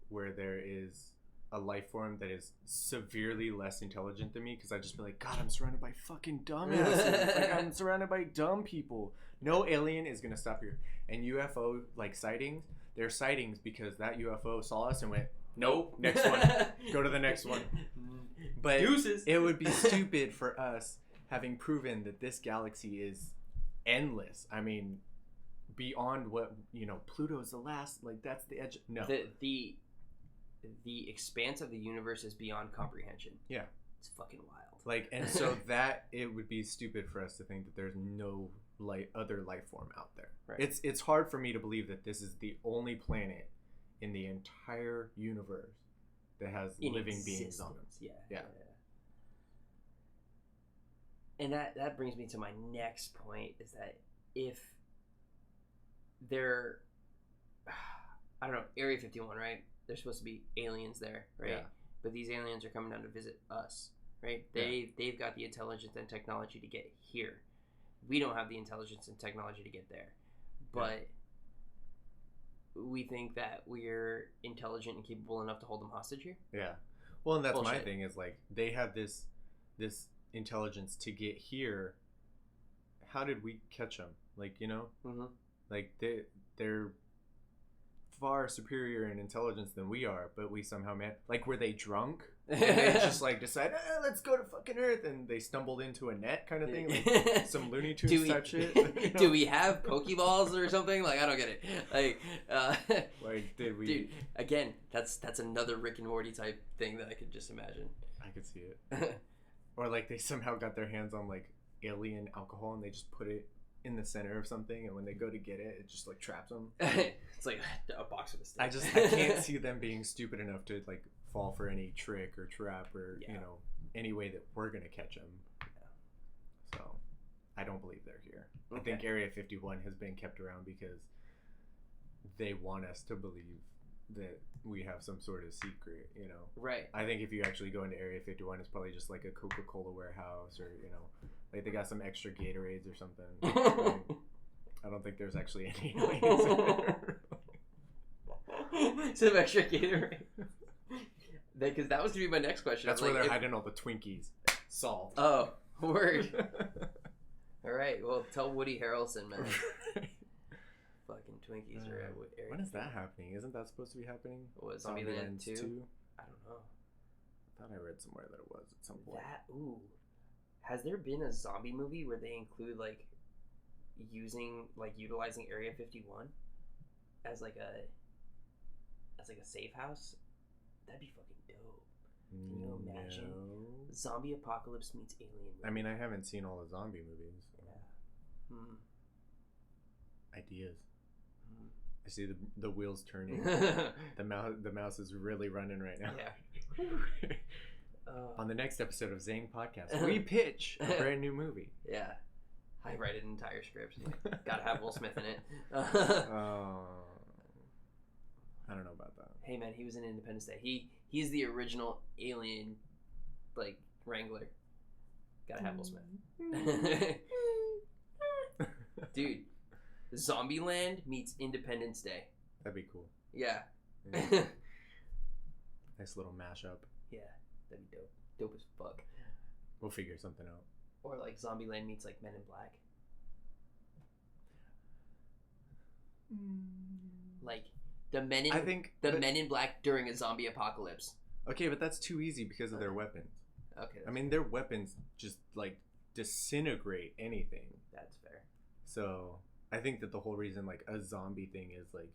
where there is a life form that is severely less intelligent than me, because I'd just be like, God, I'm surrounded by fucking dumbasses. Like, I'm surrounded by dumb people. No alien is going to stop here. And UFO, like, sightings, they're sightings because that UFO saw us and went, nope, next one. Go to the next one. But Deuces. It would be stupid for us, having proven that this galaxy is endless. I mean, beyond what, Pluto's the last, like, that's the edge. No. The expanse of the universe is beyond comprehension. Yeah. It's fucking wild. Like, and so that, it would be stupid for us to think that there's no other life form out there. Right. It's hard for me to believe that this is the only planet in the entire universe that has living beings on it. Yeah. And that brings me to my next point, is that if there, I don't know, Area 51, right? There's supposed to be aliens there, right? Yeah. But these aliens are coming down to visit us, right? They've got the intelligence and technology to get here. We don't have the intelligence and technology to get there. But we think that we're intelligent and capable enough to hold them hostage here? Yeah. Well, and that's my thing, is like, they have this intelligence to get here. How did we catch them? Like, Mm-hmm. Like, they're far superior in intelligence than we are, but we somehow like, were they drunk? And they just like decide, let's go to fucking Earth, and they stumbled into a net kind of thing, like some Looney Tunes type shit. Do we have Pokeballs or something? Like, I don't get it. Like, did we? Dude, again, that's another Rick and Morty type thing that I could just imagine. I could see it. Or like they somehow got their hands on like alien alcohol and they just put it in the center of something, and when they go to get it, it just like traps them. It's like a box with a stick. I can't see them being stupid enough to like fall for any trick or trap or any way that we're gonna catch them. So I don't believe they're here. Okay. I think Area 51 has been kept around because they want us to believe that we have some sort of secret, Right. I think if you actually go into Area 51, it's probably just like a Coca-Cola warehouse, or like they got some extra Gatorades or something. Like, I don't think there's actually any aliens there. Some extra Gatorade. Because that was to be my next question. That's where they're hiding all the Twinkies. Solved. Oh, word. All right. Well, tell Woody Harrelson, man. Fucking Twinkies are at Area. When is that happening? Isn't that supposed to be happening? What, Zombieland 2? I don't know. I thought I read somewhere that it was at some point. Has there been a zombie movie where they include like utilizing Area 51 as like a safe house? That'd be fucking dope. Can you imagine? No. Zombie apocalypse meets alien movie. I mean, I haven't seen all the zombie movies. So. Yeah. Ideas. I see the wheels turning. the mouse is really running right now. Yeah. On the next episode of Zang Podcast, we pitch a brand new movie. Yeah. I write an entire script. Gotta have Will Smith in it. I don't know about that. Hey man, he was in Independence Day. He's the original alien, like, wrangler. Gotta have Will Smith. Dude, Zombieland meets Independence Day. That'd be cool. Yeah. Nice little mashup. Yeah, that'd be dope. Dope as fuck. We'll figure something out. Or like Zombieland meets like Men in Black. Like the Men in Black during a zombie apocalypse. Okay, but that's too easy because of their weapons. Okay. I mean, their weapons just like disintegrate anything. That's fair. So I think that the whole reason like a zombie thing is like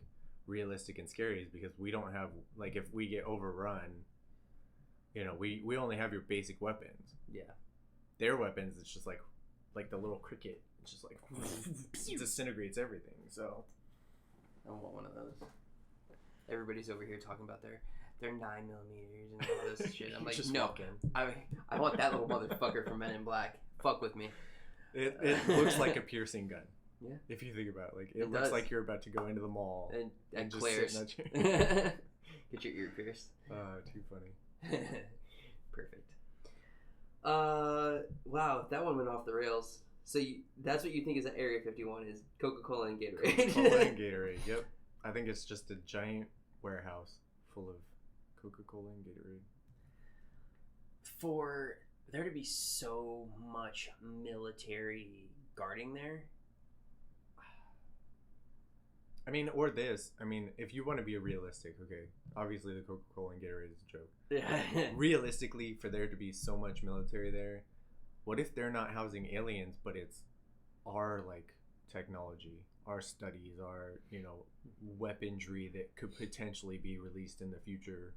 realistic and scary is because we don't have, like, if we get overrun, you know, we only have your basic weapons. Yeah. Their weapons, it's just like the little cricket. It's just like disintegrates everything. So I want one of those. Everybody's over here talking about their 9mm and all this shit. I'm like, just no, I want that little motherfucker from Men in Black. Fuck with me. It looks like a piercing gun. Yeah. If you think about it, like it looks does. Like you're about to go into the mall and just Claire's. sit in that chair. Get your ear pierced. Too funny. Perfect. Wow, that one went off the rails. So that's what you think is at Area 51 is Coca-Cola and Gatorade. Coca-Cola and Gatorade. Yep. I think it's just a giant warehouse full of Coca-Cola and Gatorade. For there to be so much military guarding there. I mean, or this. I mean, if you want to be realistic, okay, obviously the Coca-Cola and Gatorade is a joke. Yeah. Realistically, for there to be so much military there, what if they're not housing aliens, but it's our, like, technology, our studies, our, you know, weaponry that could potentially be released in the future?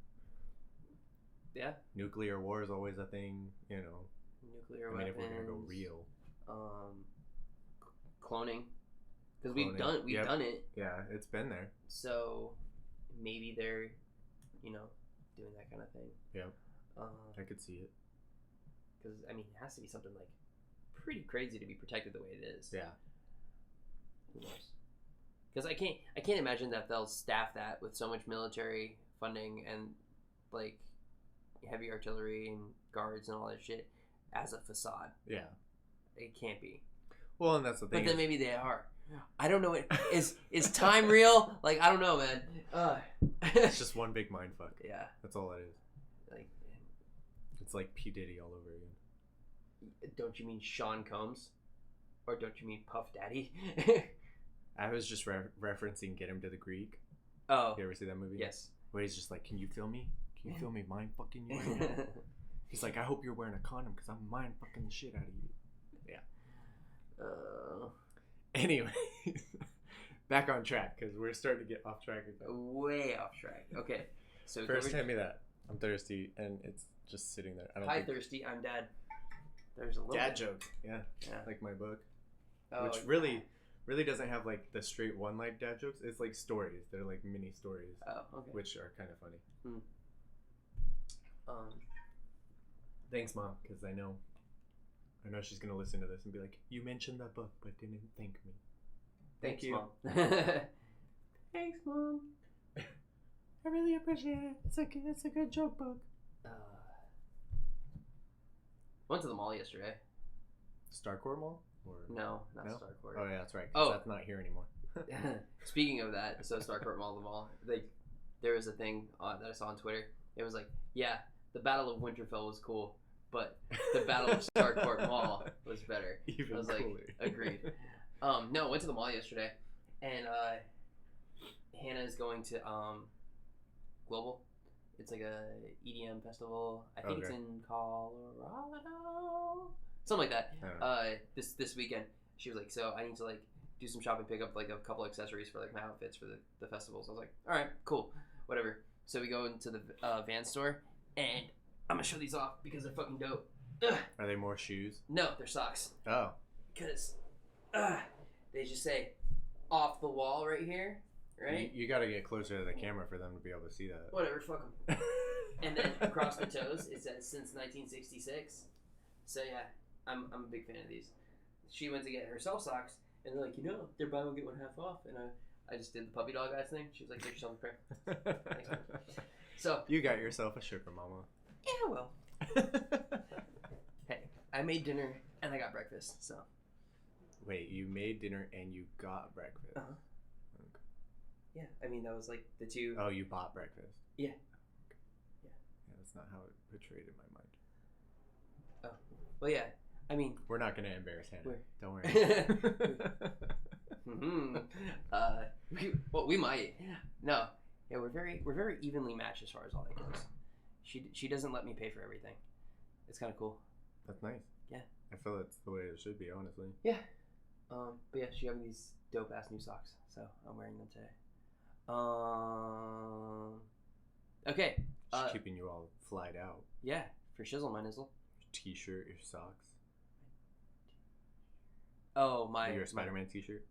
Yeah. Nuclear war is always a thing, you know. Nuclear weapons. If we're gonna go real. Cloning. Because we've done it. Yeah, it's been there. So maybe they're, you know, doing that kind of thing. Yeah. I could see it. Because I mean, it has to be something like pretty crazy to be protected the way it is. Yeah. Who knows? Because I can't imagine that they'll staff that with so much military funding and like heavy artillery and guards and all that shit as a facade. Yeah. It can't be. Well, and that's the thing. But then maybe they are. I don't know. Is time real? Like, I don't know, man. It's just one big mind fuck. Yeah. That's all it is. Like, it's like P. Diddy all over again. Don't you mean Sean Combs? Or don't you mean Puff Daddy? I was just referencing Get Him to the Greek. Oh. You ever see that movie? Yes. Where he's just like, can you feel me? Can you feel me mind fucking you right now? He's like, I hope you're wearing a condom because I'm mind fucking the shit out of you. Yeah. Anyway, back on track because we're starting to get off track again. Way off track. Okay. So first, hand me that. I'm thirsty and it's just sitting there. Thirsty. I'm dad. There's a little dad joke. Yeah. Like my book, which really doesn't have like the straight one like dad jokes. It's like stories. They're like mini stories. Oh, okay. Which are kind of funny. Hmm. Thanks, Mom, because I know she's gonna listen to this and be like, "You mentioned that book, but didn't thank me." Thank you, Mom. Thanks, Mom. I really appreciate it. It's a good joke book. Went to the mall yesterday. Starcourt Mall? Or no, not Starcourt. Oh yeah, that's right. Oh, that's not here anymore. Speaking of that, so Starcourt Mall, the mall. There was a thing that I saw on Twitter. It was like, yeah, the Battle of Winterfell was cool, but the Battle of Starcourt Mall was better. Even I was cooler. Like, agreed. No, went to the mall yesterday, and Hannah is going to Global. It's like a EDM festival. I think it's in Colorado, something like that. This weekend, she was like, so I need to like do some shopping, pick up like a couple accessories for like my outfits for the festival. So I was like, all right, cool, whatever. So we go into the Vans store, and I'm gonna show these off because they're fucking dope. Ugh. Are they more shoes? No, they're socks. Oh. Because they just say off the wall right here, right? You gotta get closer to the camera for them to be able to see that. Whatever, fuck them. And then across the toes, it says since 1966. So yeah, I'm a big fan of these. She went to get herself socks, and they're like, they're buy one get one half off, and I just did the puppy dog ass thing. She was like, get yourself a pair. So you got yourself a sugar mama. Yeah, well. Hey, I made dinner and I got breakfast, so. Wait, you made dinner and you got breakfast? Uh-huh. Okay. Yeah, I mean, that was like the two. Oh, you bought breakfast? Yeah. Okay. Yeah, that's not how it portrayed in my mind. Oh, well, yeah, I mean. We're not going to embarrass Hannah. Don't worry. Well, we might. No. Yeah, we're very evenly matched as far as all that goes. She doesn't let me pay for everything. It's kind of cool. That's nice. Yeah. I feel that's the way it should be, honestly. Yeah. But yeah, she got me these dope ass new socks, so I'm wearing them today. Okay. Just keeping you all flied out. Yeah, for shizzle my nizzle. Your t-shirt, your socks. Oh, Your Spider-Man t-shirt.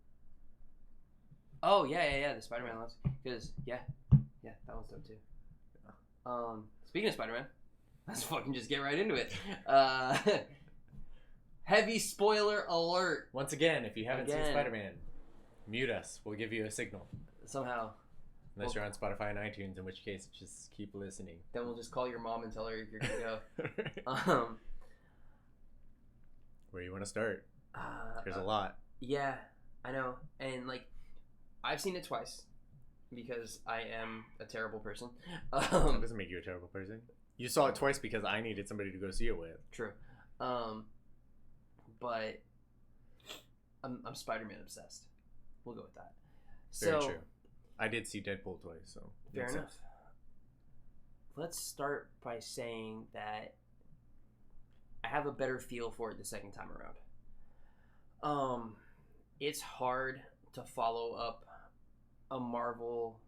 Oh yeah, the Spider-Man ones. Because yeah, that one's dope too. Speaking of Spider-Man, let's fucking just get right into it. Heavy spoiler alert. Once again, if you haven't seen Spider-Man, mute us. We'll give you a signal. Somehow. Unless you're on Spotify and iTunes, in which case just keep listening. Then we'll just call your mom and tell her you're gonna go. Where you want to start? There's a lot. Yeah, I know. And like, I've seen it twice because I am a terrible person. That doesn't make you a terrible person. You saw it twice because I needed somebody to go see it with. True. But I'm Spider-Man obsessed. We'll go with that. Very true. I did see Deadpool twice, so fair enough. Let's start by saying that I have a better feel for it the second time around. It's hard to follow up a Marvel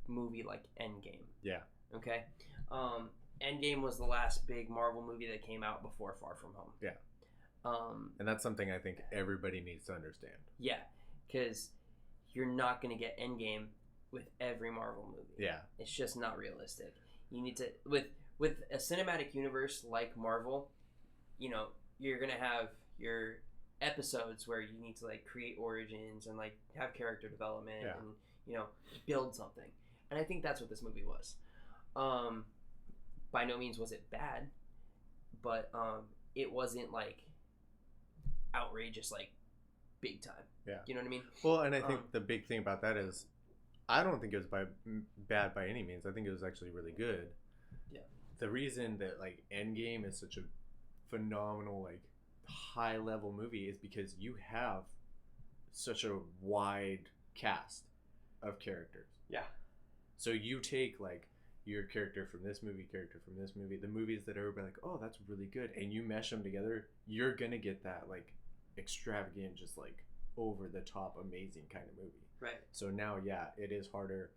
movie like Endgame. Yeah. Okay. Endgame was the last big Marvel movie that came out before Far From Home. Yeah. And that's something I think everybody needs to understand. Yeah, because you're not going to get Endgame with every Marvel movie. Yeah. It's just not realistic. You need to with a cinematic universe like Marvel, you know, you're going to have your episodes where you need to like create origins and like have character development and, you know, build something. And I think that's what this movie was. By no means was it bad, but it wasn't like outrageous, like big time. Yeah. You know what I mean? Well, and I think the big thing about that is I don't think it was bad by any means. I think it was actually really good. Yeah. The reason that like Endgame is such a phenomenal, like high level movie is because you have such a wide cast of characters. Yeah. So you take like your character from this movie, the movies that everybody like, oh, that's really good, and you mesh them together, you're gonna get that like extravagant, just like over the top, amazing kind of movie. Right. So now, yeah, it is harder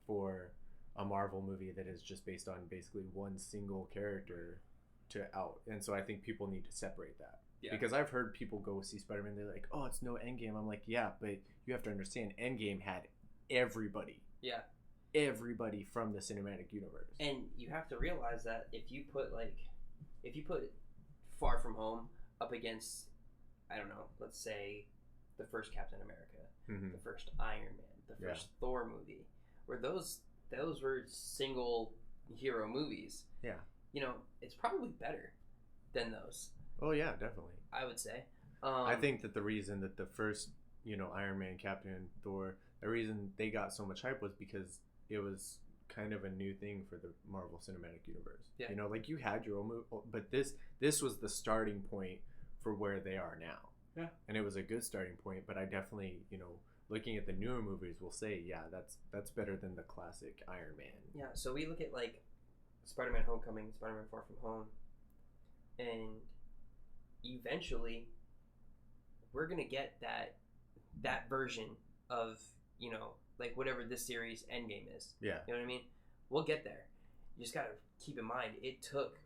for a Marvel movie that is just based on basically one single character to out, and so I think people need to separate that. Yeah. Because I've heard people go see Spider-Man, they're like, oh, it's no Endgame. I'm like, yeah, but you have to understand, Endgame had everybody. Yeah. Everybody from the cinematic universe. And you have to realize that if you put Far From Home up against, I don't know, let's say the first Captain America, the first Iron Man, the first Thor movie, where those were single hero movies. Yeah. You know, it's probably better than those. Oh yeah, definitely. I would say. I think that the reason that the first, you know, Iron Man, Captain, Thor, the reason they got so much hype was because it was kind of a new thing for the Marvel Cinematic Universe. Yeah. You know, like you had your own movie, but this was the starting point for where they are now. Yeah. And it was a good starting point, but I definitely, you know, looking at the newer movies will say, yeah, that's better than the classic Iron Man. Yeah, so we look at like Spider-Man Homecoming, Spider-Man Far From Home, and eventually we're going to get that version of, you know, like whatever this series Endgame is. Yeah. You know what I mean? We'll get there. You just got to keep in mind, it took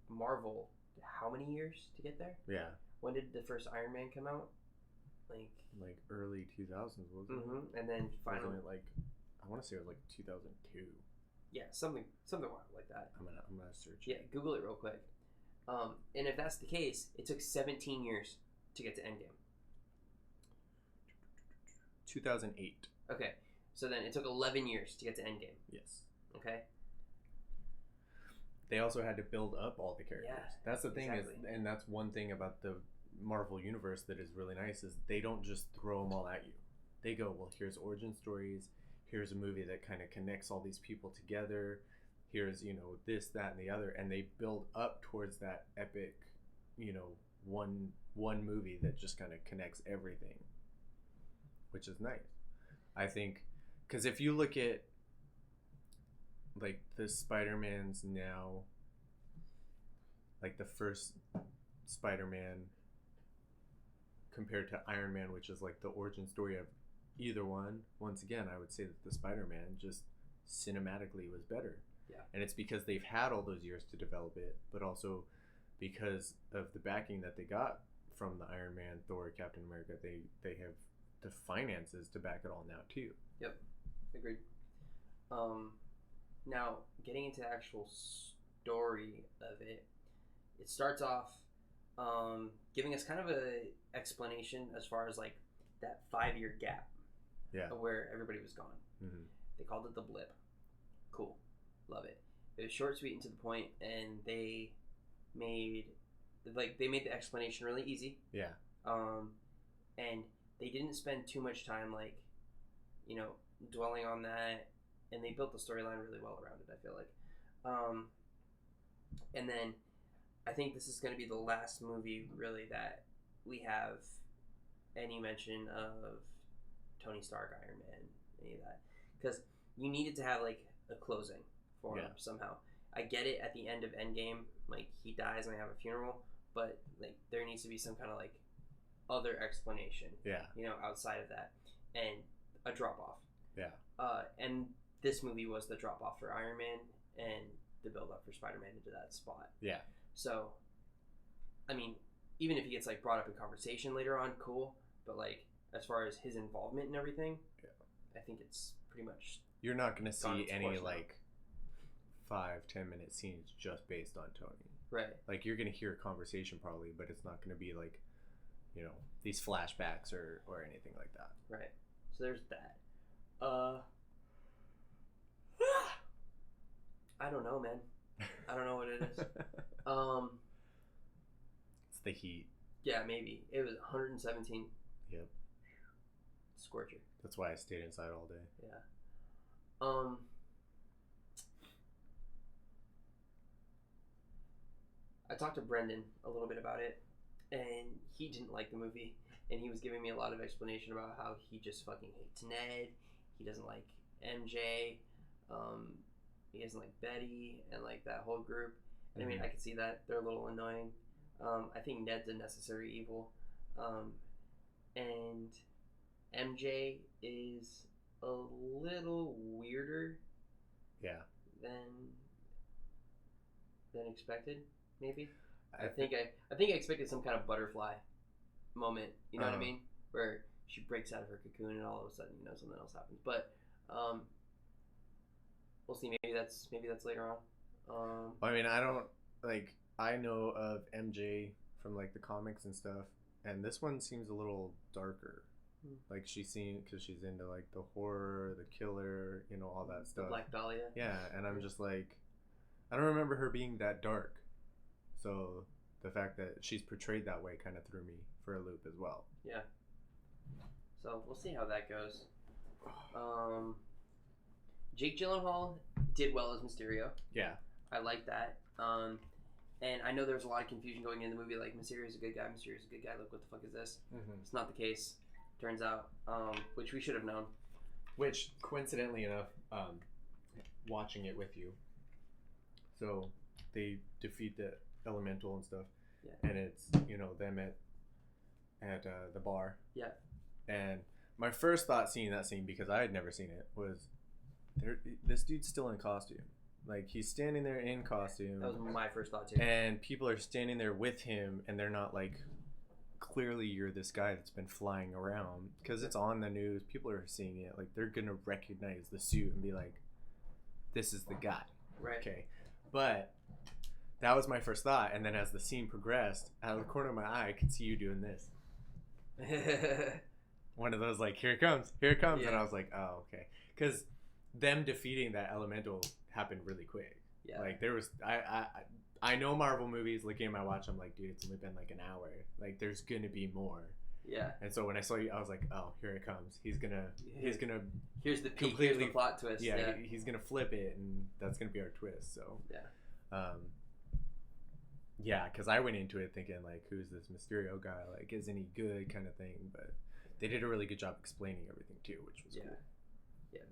Marvel how many years to get there? Yeah. When did the first Iron Man come out? Like early 2000s, wasn't it? And then finally, like, I want to say it was like 2002. Yeah, something wild like that. I'm gonna search. Yeah, Google it real quick. And if that's the case, it took 17 years to get to Endgame. 2008. Okay, so then it took 11 years to get to Endgame. Yes. Okay. They also had to build up all the characters. Yeah, that's the thing exactly. And that's one thing about the Marvel universe that is really nice is they don't just throw them all at you. They go, well, here's origin stories. Here's a movie that kind of connects all these people together. Here's, you know, this, that, and the other, and they build up towards that epic, you know, one movie that just kind of connects everything, which is nice. I think, because if you look at like the Spider-Mans now, like the first Spider-Man compared to Iron Man, which is like the origin story of either one, once again, I would say that the Spider-Man just cinematically was better. Yeah. And it's because they've had all those years to develop it, but also because of the backing that they got from the Iron Man, Thor, Captain America, they have the finances to back it all now too. Yep, agreed. Now getting into the actual story of it, it starts off giving us kind of a explanation as far as like that 5-year gap. Yeah. Of where everybody was gone. Mm-hmm. They called it the blip. Cool, love it. It was short, sweet, and to the point, and they made the explanation really easy. Yeah. And they didn't spend too much time like, you know, dwelling on that, and they built the storyline really well around it, I feel like. And then I think this is going to be the last movie really that we have any mention of Tony Stark, Iron Man, any of that, because you needed to have like a closing for him somehow. I get it at the end of Endgame, like he dies and they have a funeral, but like there needs to be some kind of like other explanation, you know, outside of that, and a drop off. And this movie was the drop off for Iron Man and the build up for Spider-Man into that spot. So, I mean, even if he gets like brought up in conversation later on, cool, but like as far as his involvement and everything, I think it's pretty much. You're not going to see any like 5-10 minute scenes just based on Tony. Right. Like you're going to hear a conversation probably, but it's not going to be like, you know, these flashbacks or anything like that. Right. So there's that. I don't know, man. I don't know what it is. It's the heat. Yeah, maybe. It was 117. Yep. Scorcher. That's why I stayed inside all day. Yeah. I talked to Brendan a little bit about it, and he didn't like the movie, and he was giving me a lot of explanation about how he just fucking hates Ned, he doesn't like MJ, he doesn't like Betty, and like that whole group. And I mean, I can see that they're a little annoying. I think Ned's a necessary evil, and MJ is a little weirder, than expected. Maybe I think I expected some kind of butterfly moment. You know what I mean? Where she breaks out of her cocoon and all of a sudden, you know, something else happens. But we'll see. Maybe that's later on. I mean, I know of MJ from like the comics and stuff, and this one seems a little darker. Like she's because she's into like the horror, the killer, you know, all that stuff. The Black Dahlia. Yeah, and I'm just like, I don't remember her being that dark. So the fact that she's portrayed that way kind of threw me for a loop as well. Yeah. So we'll see how that goes. Jake Gyllenhaal did well as Mysterio. Yeah. I like that. And I know there was a lot of confusion going into the movie, like Mysterio's a good guy, Mysterio's a good guy, look, what the fuck is this? It's not the case, turns out, which we should have known. Which, coincidentally enough, watching it with you, so they defeat the elemental and stuff, and it's, you know, them at the bar. Yeah. And my first thought seeing that scene, because I had never seen it, was this dude's still in costume. Like, he's standing there in costume. That was my first thought, too. And people are standing there with him, and they're not like, clearly you're this guy that's been flying around. Because it's on the news. People are seeing it. Like, they're going to recognize the suit and be like, this is the guy. Right. Okay. But that was my first thought. And then as the scene progressed, out of the corner of my eye, I could see you doing this. One of those, like, here it comes. Here it comes. Yeah. And I was like, oh, okay. Because them defeating that elemental happened really quick. Yeah. Like, there was, I know Marvel movies, looking at my watch, I'm like, dude, it's only been like an hour. Like, there's gonna be more. Yeah. And so when I saw you, I was like, oh, here it comes. Here's the peak, here's the plot twist. Yeah. He's gonna flip it, and that's gonna be our twist. So. Yeah. Yeah, because I went into it thinking, like, who's this Mysterio guy? Like, isn't he good, kind of thing. But they did a really good job explaining everything too, which was cool. Yeah,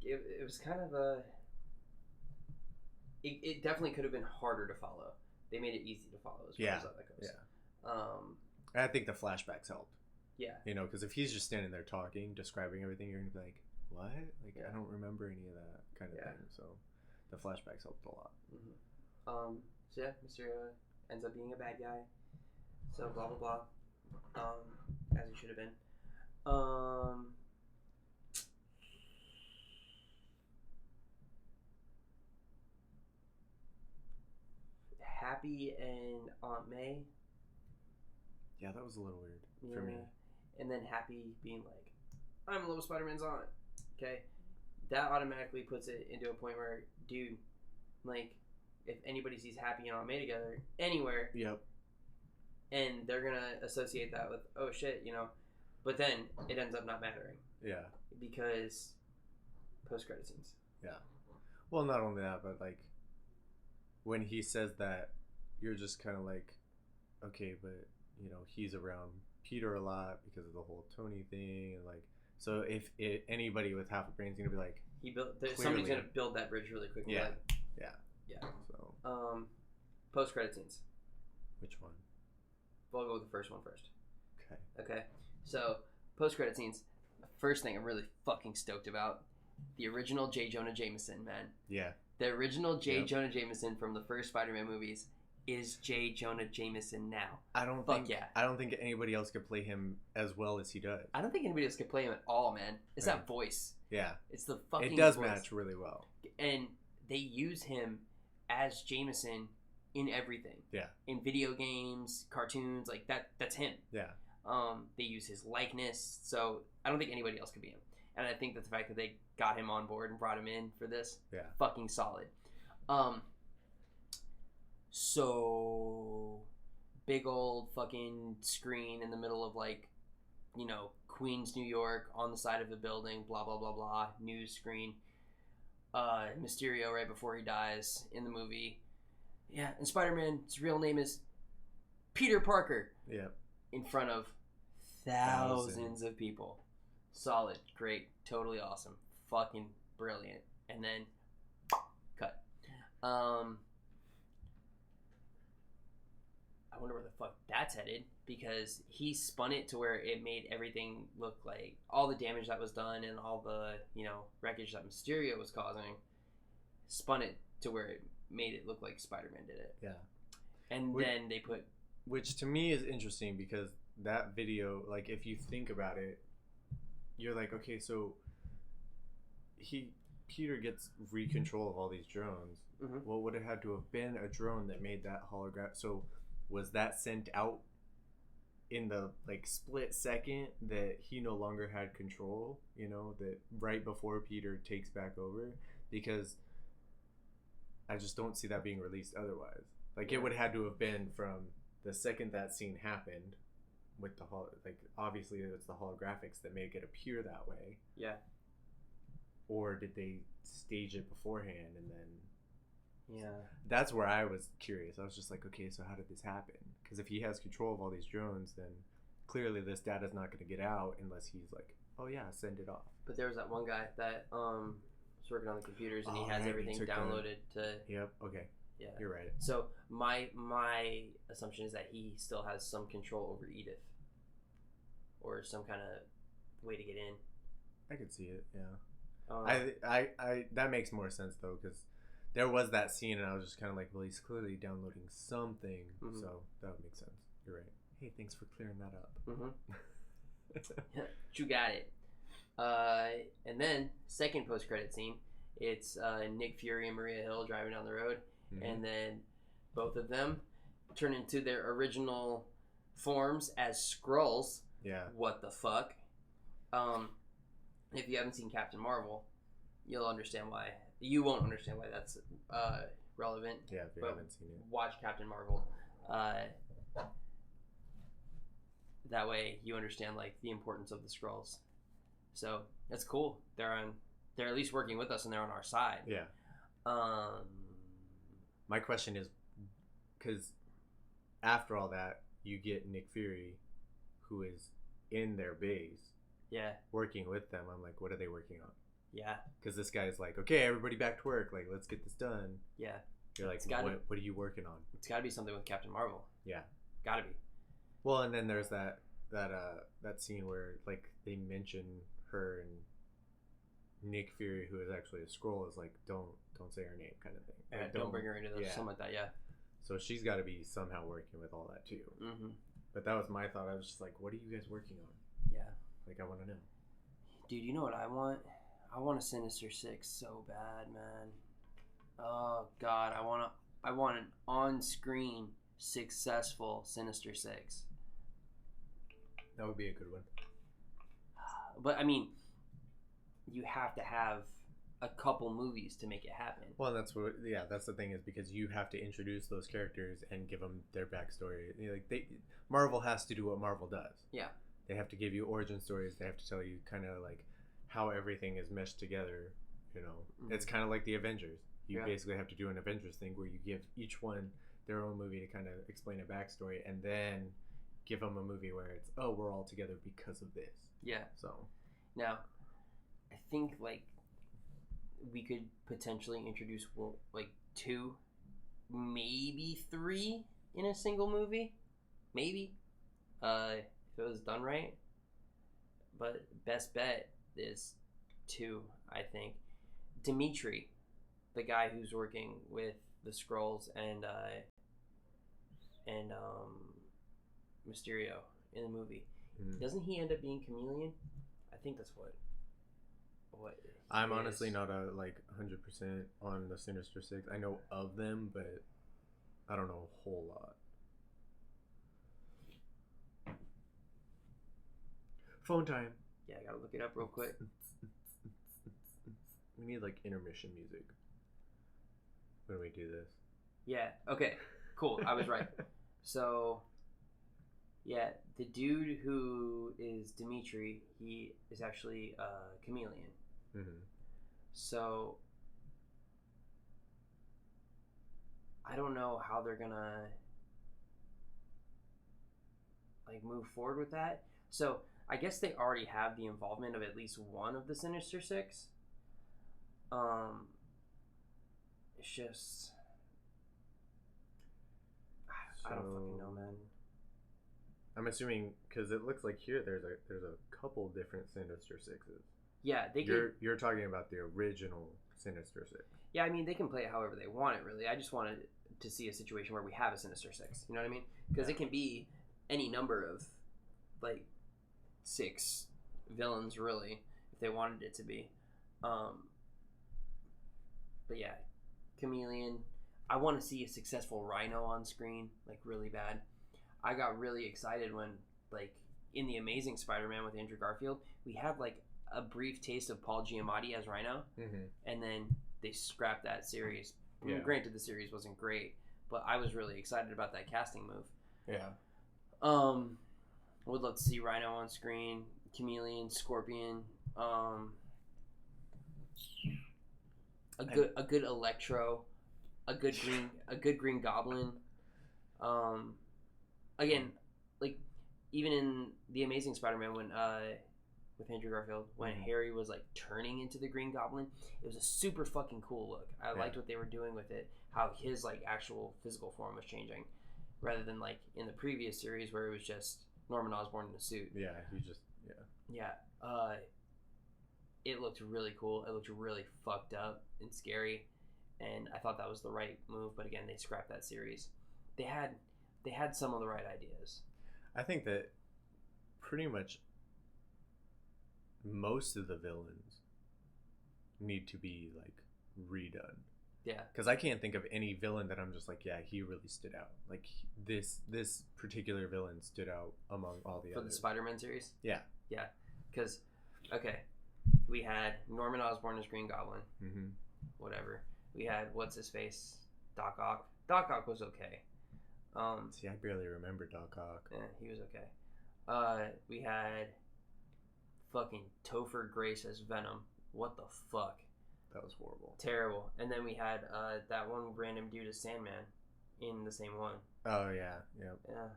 it was kind of a. It definitely could have been harder to follow. They made it easy to follow as far as that goes. Yeah. I think the flashbacks helped. Yeah. You know, because if he's just standing there talking, describing everything, you're gonna be like, what? Like, Yeah. I don't remember any of that kind of thing. So the flashbacks helped a lot. Mm-hmm. So yeah, Mr. Ends up being a bad guy. So blah blah blah. As he should have been. Happy and Aunt May. Yeah, that was a little weird for me. And then Happy being like, I'm Little Spider-Man's aunt. Okay? That automatically puts it into a point where, dude, like, if anybody sees Happy and Aunt May together anywhere, yep, and they're gonna associate that with, oh shit, you know, but then it ends up not mattering. Yeah. Because post-credit scenes. Yeah. Well, not only that, but like when he says that, you're just kind of like, okay, but you know, he's around Peter a lot because of the whole Tony thing, and like, so if anybody with half a brain's gonna be like, somebody's gonna build that bridge really quickly. Yeah. Like, yeah. So. Post-credit scenes. Which one? We'll go with the first one first. Okay. So post-credit scenes. First thing I'm really fucking stoked about, the original J. Jonah Jameson, man. Yeah. The original J. Jonah Jameson from the first Spider-Man movies is J. Jonah Jameson now. I don't think anybody else could play him as well as he does. I don't think anybody else could play him at all, man. It's that voice. Yeah. It's the fucking It does voice. match really well. And they use him as Jameson in everything. Yeah. In video games, cartoons, like that's him. Yeah. They use his likeness, so I don't think anybody else could be him. And I think that the fact that they got him on board and brought him in for this, fucking solid. So big old fucking screen in the middle of, like, you know, Queens, New York, on the side of the building, blah blah blah blah, news screen. Mysterio right before he dies in the movie. Yeah, and Spider-Man's real name is Peter Parker. Yeah. In front of thousands of people. Solid, great, totally awesome, fucking brilliant. And then cut. I wonder where the fuck that's headed, because he spun it to where it made everything look like all the damage that was done and all the, you know, wreckage that Mysterio was causing, spun it to where it made it look like Spider-Man did it. Yeah. And then they put... Which to me is interesting, because that video, like, if you think about it, you're like, okay, so Peter gets control of all these drones. Mm-hmm. Well, would it had to have been a drone that made that holograph? So was that sent out in the, like, split second that he no longer had control, you know, that right before Peter takes back over? Because I just don't see that being released otherwise. Like, it would have had to have been from the second that scene happened with the like, obviously it's the holographics that make it appear that way. Yeah. Or did they stage it beforehand and then... Yeah. That's where I was curious. I was just like, okay, so how did this happen? Because if he has control of all these drones, then clearly this data's not going to get out unless he's like, oh yeah, send it off. But there was that one guy that was working on the computers, and he has everything downloaded to... Yep, okay. Yeah. You're right. So my assumption is that he still has some control over Edith. Or some kind of way to get in. I could see it, yeah. I that makes more sense, though, because there was that scene, and I was just kind of like, well, he's clearly downloading something, so that would make sense. You're right. Hey, thanks for clearing that up. Mm-hmm. You got it. And then, second post-credit scene, it's Nick Fury and Maria Hill driving down the road, and then both of them turn into their original forms as Skrulls. Yeah. What the fuck? If you haven't seen Captain Marvel, you'll understand why. You won't understand why that's relevant. Yeah, if you haven't seen it. Watch Captain Marvel. That way you understand, like, the importance of the Skrulls. So that's cool. They're at least working with us, and they're on our side. Yeah. My question is, because after all that, you get Nick Fury, who is in their base, working with them. I'm like, what are they working on? Yeah. Because this guy's like, okay, everybody back to work. Like, let's get this done. Yeah. You're like, what are you working on? It's got to be something with Captain Marvel. Yeah. Got to be. Well, and then there's that that scene where like they mention her and Nick Fury, who is actually a Skrull, is like, don't say her name, kind of thing. Like, don't bring her into this, something like that. Yeah. So she's got to be somehow working with all that too. Mm-hmm. But that was my thought. I was just like, what are you guys working on? Yeah. Like, I want to know. Dude, you know what I want? I want a Sinister Six so bad, man. Oh God, I want an on-screen successful Sinister Six. That would be a good one. But I mean, you have to have a couple movies to make it happen. Well, that's the thing, is because you have to introduce those characters and give them their backstory. Like Marvel has to do what Marvel does. Yeah. They have to give you origin stories. They have to tell you kind of like how everything is meshed together. You know, It's kind of like the Avengers. You basically have to do an Avengers thing where you give each one their own movie to kind of explain a backstory, and then give them a movie where it's, oh, we're all together because of this. Yeah. So now, I think like we could potentially introduce like 2, maybe 3 in a single movie, maybe, if it was done right. But best bet is 2, I think. Dimitri, the guy who's working with the Skrulls and Mysterio in the movie, doesn't he end up being Chameleon? I think that's what I'm honestly not 100% on the Sinister Six. I know of them, but I don't know a whole lot. Phone time. Yeah, I gotta look it up real quick. We need like intermission music when we do this. Yeah. Okay. Cool. I was right. So, yeah, the dude who is Dimitri, he is actually a chameleon. Mm-hmm. So, I don't know how they're gonna like move forward with that. So, I guess they already have the involvement of at least one of the Sinister Six. It's just I don't fucking know, man. I'm assuming because it looks like here there's a couple different Sinister Sixes. Yeah, you're talking about the original Sinister Six. Yeah, I mean they can play it however they want it. Really, I just wanted to see a situation where we have a Sinister Six. You know what I mean? Because it can be any number of like 6 villains, really, if they wanted it to be. But yeah, Chameleon. I want to see a successful Rhino on screen, like really bad. I got really excited when, like, in The Amazing Spider-Man with Andrew Garfield, we had like a brief taste of Paul Giamatti as Rhino, and then they scrapped that series. I mean, granted, the series wasn't great, but I was really excited about that casting move. Yeah. Would love to see Rhino on screen, Chameleon, Scorpion, a good Electro, a good Green Goblin. Again, like even in The Amazing Spider-Man when with Andrew Garfield, when Harry was like turning into the Green Goblin, it was a super fucking cool look. I liked what they were doing with it, how his like actual physical form was changing, rather than like in the previous series where it was just Norman Osborn in a suit. Yeah, he just it looked really cool. It looked really fucked up and scary, and I thought that was the right move. But again, they scrapped that series. They had some of the right ideas. I think that pretty much most of the villains need to be like redone. Yeah. Because I can't think of any villain that I'm just like, yeah, he really stood out. Like this particular villain stood out among all the others. For the Spider-Man series? Yeah. Yeah. Because, okay, we had Norman Osborn as Green Goblin. Mm-hmm. Whatever. We had, what's his face? Doc Ock. Doc Ock was okay. See, I barely remember Doc Ock. Yeah, he was okay. We had fucking Topher Grace as Venom. What the fuck? That was horrible. Terrible. And then we had that one random dude as Sandman in the same one. Oh, yeah. Yep. Yeah.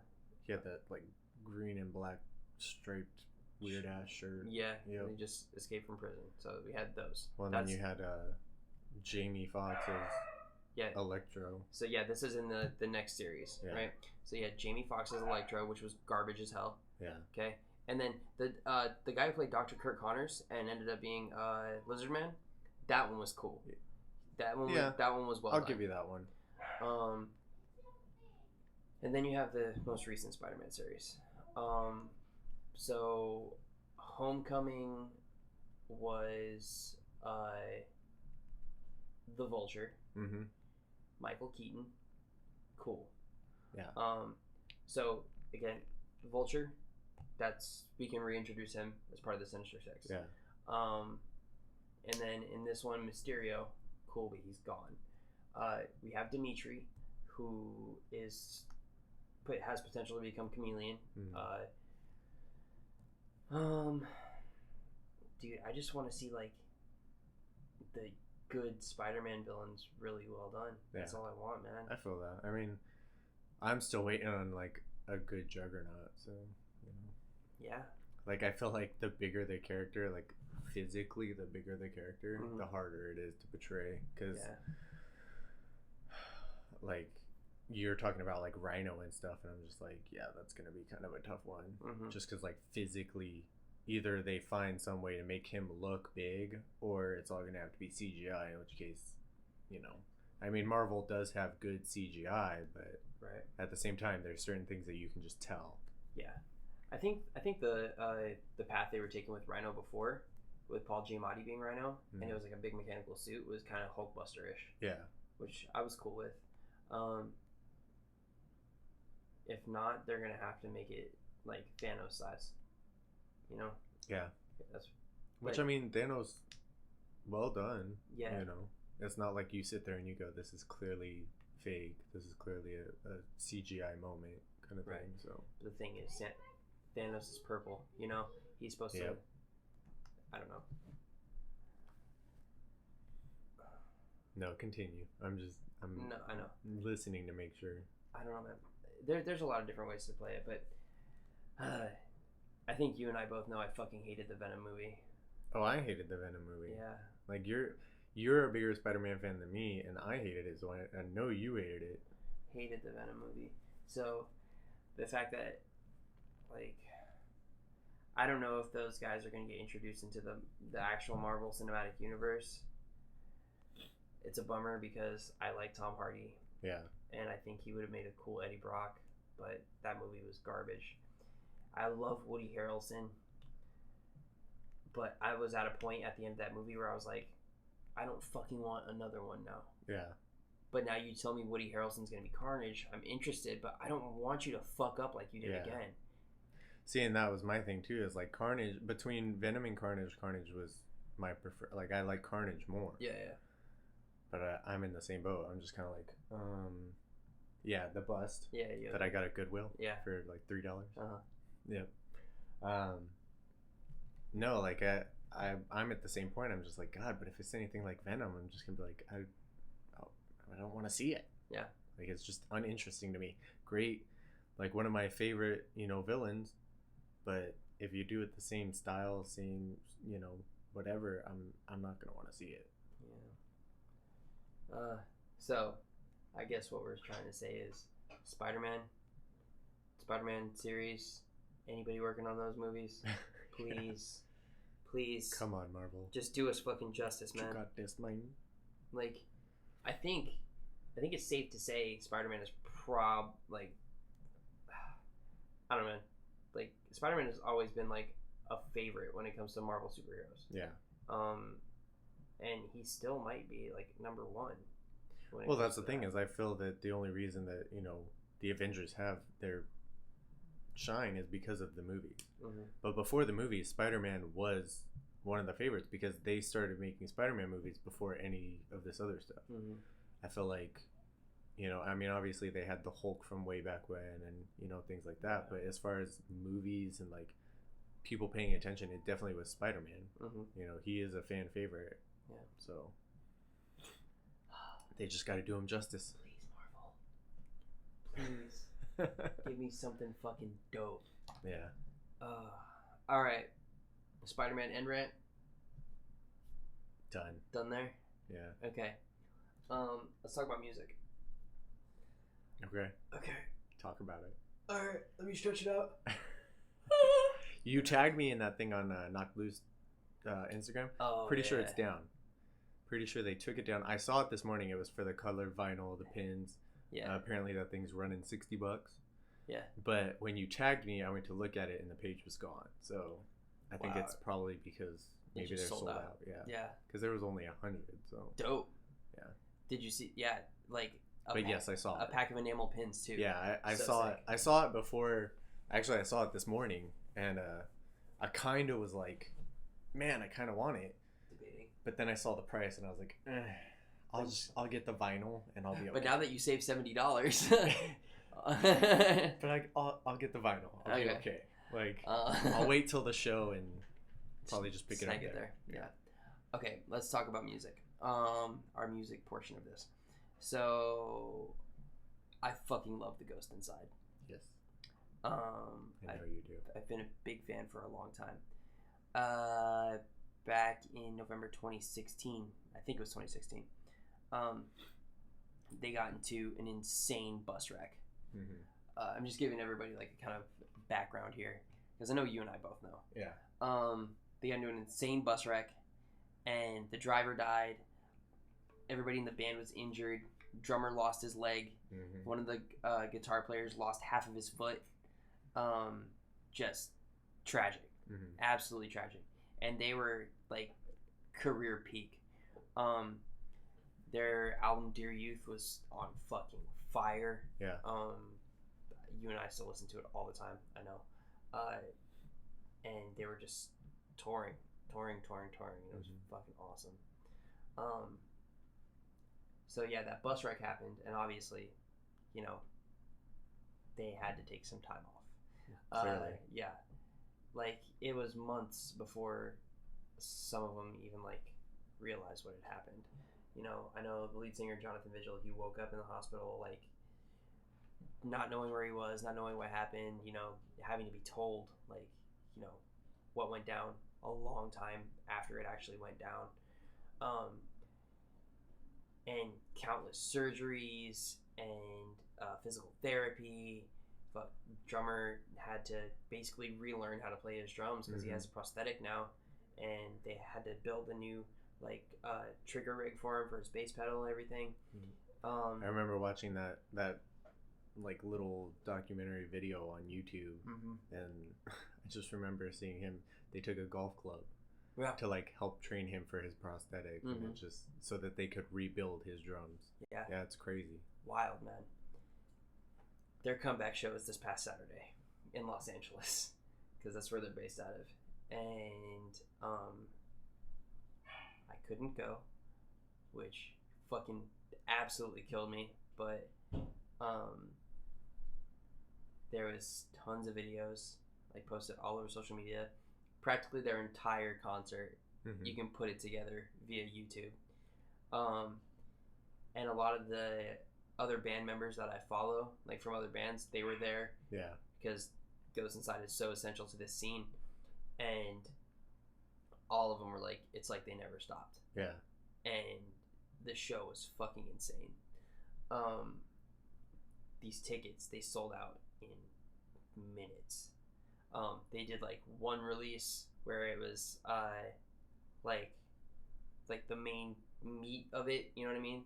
He had that, like, green and black striped weird-ass shirt. Yeah. Yep. He just escaped from prison. So we had those. Well, then you had Jamie Foxx as Yeah. Electro. So yeah, this is in the next series, right? So yeah, Jamie Foxx as Electro, which was garbage as hell. Yeah. Okay. And then the guy who played Dr. Kurt Connors and ended up being Lizard Man, that one was cool. That one was well I'll done. give you that one. And then you have the most recent Spider-Man series. So Homecoming was the Vulture. Mm-hmm. Michael Keaton. Cool. Yeah. So again, Vulture, we can reintroduce him as part of the Sinister Six. Yeah. And then in this one, Mysterio, cool, but he's gone. We have Dimitri, who has potential to become Chameleon. Dude, I just want to see like the good Spider-Man villains really well done. That's all I want, man. I feel that. I mean, I'm still waiting on like a good Juggernaut, so you know. Yeah. Like I feel like the bigger the character, like physically, the bigger the character, the harder it is to portray. Because, like, you're talking about like Rhino and stuff, and I'm just like, yeah, that's gonna be kind of a tough one. Just because like physically, either they find some way to make him look big, or it's all gonna have to be CGI. In which case, you know, I mean, Marvel does have good CGI, but at the same time, there's certain things that you can just tell. Yeah, I think the path they were taking with Rhino before, with Paul Giamatti being Rhino, and it was like a big mechanical suit, was kind of Hulkbuster-ish. Yeah, which I was cool with. If not, they're gonna have to make it like Thanos size. You know? Yeah. Which, I mean, Thanos, well done. Yeah. You know, it's not like you sit there and you go, "This is clearly fake. This is clearly a CGI moment," kind of thing. So the thing is, Thanos is purple. You know, he's supposed to. I don't know. No, continue. I'm No, I know. Listening to make sure. I don't know, man. There's a lot of different ways to play it, but I think you and I both know I fucking hated the Venom movie. Oh, I hated the Venom movie. Yeah. Like you're a bigger Spider-Man fan than me, and I hated it, so I know you hated it. Hated the Venom movie. So the fact that, like, I don't know if those guys are going to get introduced into the actual Marvel Cinematic Universe. It's a bummer because I like Tom Hardy. Yeah. And I think he would have made a cool Eddie Brock, but that movie was garbage. I love Woody Harrelson, but I was at a point at the end of that movie where I was like, I don't fucking want another one now. Yeah. But now you tell me Woody Harrelson's going to be Carnage. I'm interested, but I don't want you to fuck up like you did again. See, and that was my thing too, is like Carnage, between Venom and Carnage was my prefer. Like, I like Carnage more. Yeah. But I'm in the same boat. I'm just kind of like, the bust. Yeah. That I got at Goodwill. Yeah. For like $3. Yeah. No, like I'm at the same point. I'm just like, God, but if it's anything like Venom, I'm just gonna be like, I don't want to see it. Yeah. Like, it's just uninteresting to me. Great, like one of my favorite, villains, but if you do it the same style, same, whatever, I'm not gonna want to see it. Yeah. So, I guess what we're trying to say is Spider-Man series. Anybody working on those movies? Please. Come on, Marvel. Just do us fucking justice, man. You got this, man. Like, I think it's safe to say Spider-Man is I don't know, man. Like, Spider-Man has always been like a favorite when it comes to Marvel superheroes. Yeah. And he still might be like number one. Well, that's the thing is, I feel that the only reason that the Avengers have their shine is because of the movies. But before the movies, Spider-Man was one of the favorites because they started making Spider-Man movies before any of this other stuff. I feel like, I mean, obviously they had the Hulk from way back when and things like that, but as far as movies and like people paying attention, it definitely was Spider-Man. He is a fan favorite. Yeah. So they just got to do him justice. Please, Marvel. Please. Give me something fucking dope. Yeah. All right. Spider-Man end rant. Done. Done there? Yeah. Okay. Let's talk about music. Okay. Okay. Talk about it. All right. Let me stretch it out. You tagged me in that thing on Knock Blue's Instagram. Oh, Pretty sure it's down. Pretty sure they took it down. I saw it this morning. It was for the colored vinyl, the pins. Yeah. Apparently that thing's running $60. Yeah. But when you tagged me, I went to look at it and the page was gone. So I think it's probably because maybe they're sold out. Yeah. Yeah. Because there was only 100. So dope. Yeah. Did you see? Yeah, like. Yes, I saw a pack of enamel pins too. Yeah, I saw it. I saw it before. Actually, I saw it this morning, and I kind of was like, man, I kind of want it. Debating. But then I saw the price, and I was like, I'll get the vinyl, and I'll be okay. But now that you saved $70, but I'll get the vinyl. I'll be okay. Like I'll wait till the show and probably just pick it up there. Yeah. Okay, let's talk about music. Our music portion of this. So, I fucking love The Ghost Inside. Yes. I know you do. I've been a big fan for a long time. Back in November 2016, I think it was 2016, they got into an insane bus wreck. Mm-hmm. I'm just giving everybody like a kind of background here, because I know you and I both know. Yeah. They got into an insane bus wreck, and the driver died. Everybody in the band was injured. Drummer lost his leg. Mm-hmm. One of the guitar players lost half of his foot. Just tragic. Mm-hmm. Absolutely tragic. And they were like career peak. Their album Dear Youth was on fucking fire. Yeah. You and I still listen to it all the time, I know. And they were just touring. It was fucking awesome. So yeah, that bus wreck happened, and obviously, you know, they had to take some time off. Clearly. Yeah. Like, it was months before some of them even, like, realized what had happened. You know, I know the lead singer, Jonathan Vigil, he woke up in the hospital, like, not knowing where he was, not knowing what happened, you know, having to be told, like, you know, what went down a long time after it actually went down. And countless surgeries and physical therapy. But drummer had to basically relearn how to play his drums because he has a prosthetic now, and they had to build a new like trigger rig for him for his bass pedal and everything. I remember watching that like little documentary video on YouTube, and I just remember seeing him. They took a golf club. Yeah. To like help train him for his prosthetic, and it just so that they could rebuild his drums. Yeah, it's crazy. Wild, man. Their comeback show is this past Saturday in Los Angeles, because that's where they're based out of, and I couldn't go, which fucking absolutely killed me. But there was tons of videos like posted all over social media. Practically their entire concert, you can put it together via YouTube. And a lot of the other band members that I follow, like from other bands, they were there. Yeah. Because Ghost Inside is so essential to this scene. And all of them were like, it's like they never stopped. Yeah. And the show was fucking insane. These tickets, they sold out in minutes. They did like one release where it was like the main meat of it, you know what I mean?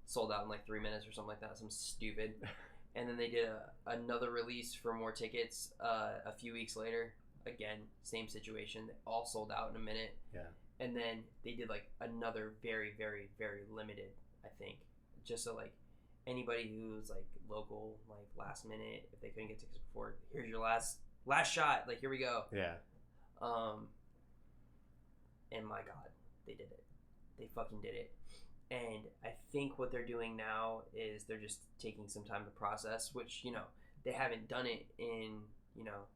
Sold out in like 3 minutes or something like that, some stupid. And then they did another release for more tickets a few weeks later. Again, same situation. They all sold out in a minute. Yeah. And then they did like another very, very, very limited, I think, just so like anybody who's like local, like last minute, if they couldn't get tickets before, here's your last shot, like here we go. Yeah. And my God, they did it. They fucking did it. And I think what they're doing now is they're just taking some time to process, which, you know, they haven't done it in, you know,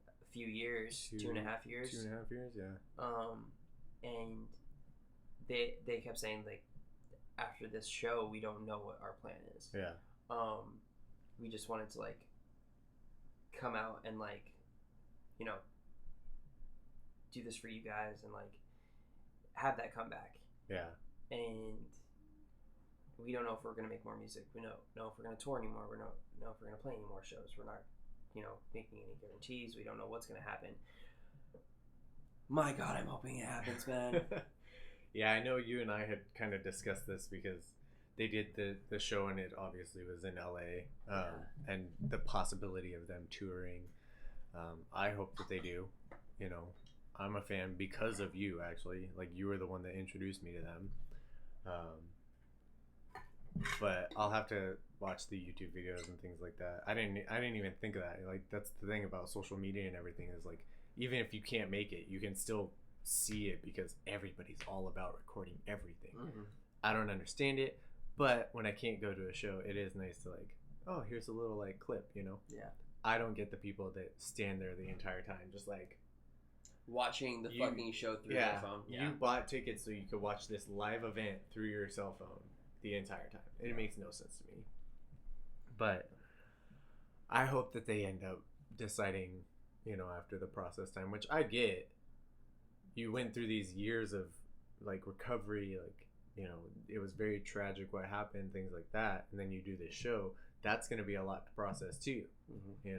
a few years, 2.5 years. 2.5 years, yeah. And they kept saying, like, after this show, we don't know what our plan is. Yeah. We just wanted to, like, come out and, like, you know, do this for you guys and, like, have that comeback. Yeah. And we don't know if we're going to make more music. We don't know if we're going to tour anymore. We don't know if we're going to play any more shows. We're not, making any guarantees. We don't know what's going to happen. My God, I'm hoping it happens, man. Yeah, I know you and I had kind of discussed this because they did the show and it obviously was in LA, and the possibility of them touring. I hope that they do. I'm a fan because of you, actually. Like, you were the one that introduced me to them. But I'll have to watch the YouTube videos and things like that. I didn't even think of that. Like, that's the thing about social media and everything is, like, even if you can't make it, you can still see it because everybody's all about recording everything. Mm-hmm. I don't understand it, but when I can't go to a show, it is nice to, like, oh, here's a little, like, clip, Yeah. I don't get the people that stand there the entire time, just, like, watching the fucking show through your phone. Yeah. You bought tickets so you could watch this live event through your cell phone the entire time. It makes no sense to me. But I hope that they end up deciding, after the process time, which I get. You went through these years of, like, recovery, like, it was very tragic what happened, things like that, and then you do this show. That's going to be a lot to process too. Mm-hmm.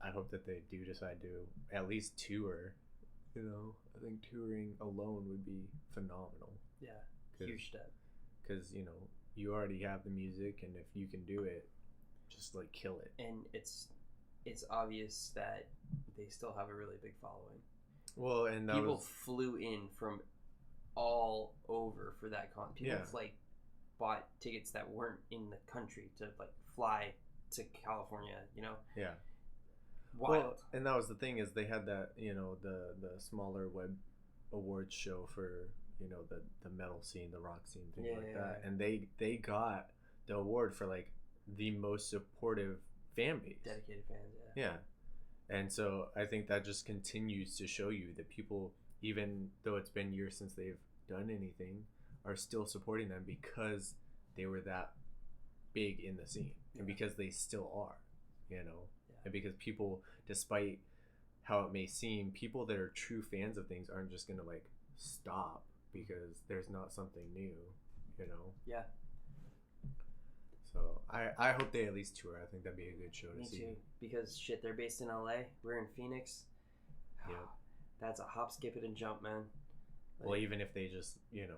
I hope that they do decide to at least tour. I think touring alone would be phenomenal. Yeah, huge step. Because, you already have the music, and if you can do it, just, like, kill it. And it's obvious that they still have a really big following. Well, and people flew in from all over for that con. People like bought tickets that weren't in the country to, like, fly to California. Yeah. Wild. Well, and that was the thing is they had that the smaller web awards show for the metal scene, the rock scene, things like that, and they got the award for, like, the most supportive fan base, dedicated fans. Yeah. And so I think that just continues to show you that people, even though it's been years since they've done anything, are still supporting them because they were that big in the scene, and because they still are, and because people, despite how it may seem, people that are true fans of things aren't just going to, like, stop because there's not something new, Yeah. So I hope they at least tour. I think that'd be a good show to see. Me too. Because shit, they're based in LA. We're in Phoenix. Yeah. That's a hop, skip it, and jump, man. Like, well, even if they just, dude,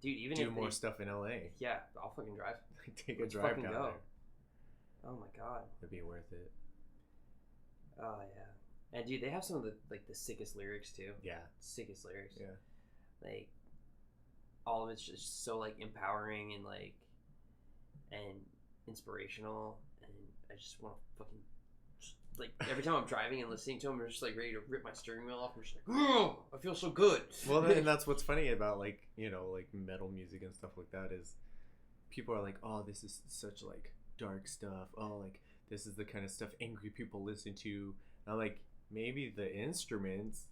even do if more stuff in LA. Yeah, I'll fucking drive. Take a drive down there. Oh my God. It'd be worth it. Oh yeah. And dude, they have some of the sickest lyrics too. Yeah. Sickest lyrics. Yeah. Like, all of it's just so, like, empowering and, like, and inspirational, and I just want to fucking, like, every time I'm driving and listening to them, I'm just, like, ready to rip my steering wheel off. I'm just like, oh, I feel so good. Well, and that's what's funny about, like, like, metal music and stuff like that is people are like, oh, this is such, like, dark stuff. Oh, like, this is the kind of stuff angry people listen to. And I'm like, maybe the instruments,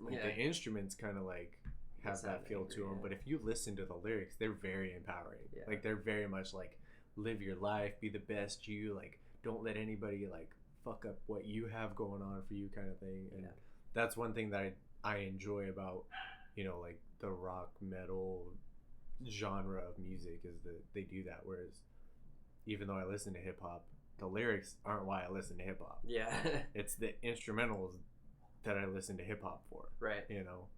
kind of, like, have that feel to them. But if you listen to the lyrics, they're very empowering. Yeah. Like, they're very much like, live your life, be the best you, like, don't let anybody, like, fuck up what you have going on for you, kind of thing. And that's one thing that I enjoy about, like, the rock metal genre of music is that they do that. Whereas even though I listen to hip hop, the lyrics aren't why I listen to hip hop. Yeah. It's the instrumentals that I listen to hip hop for. Right.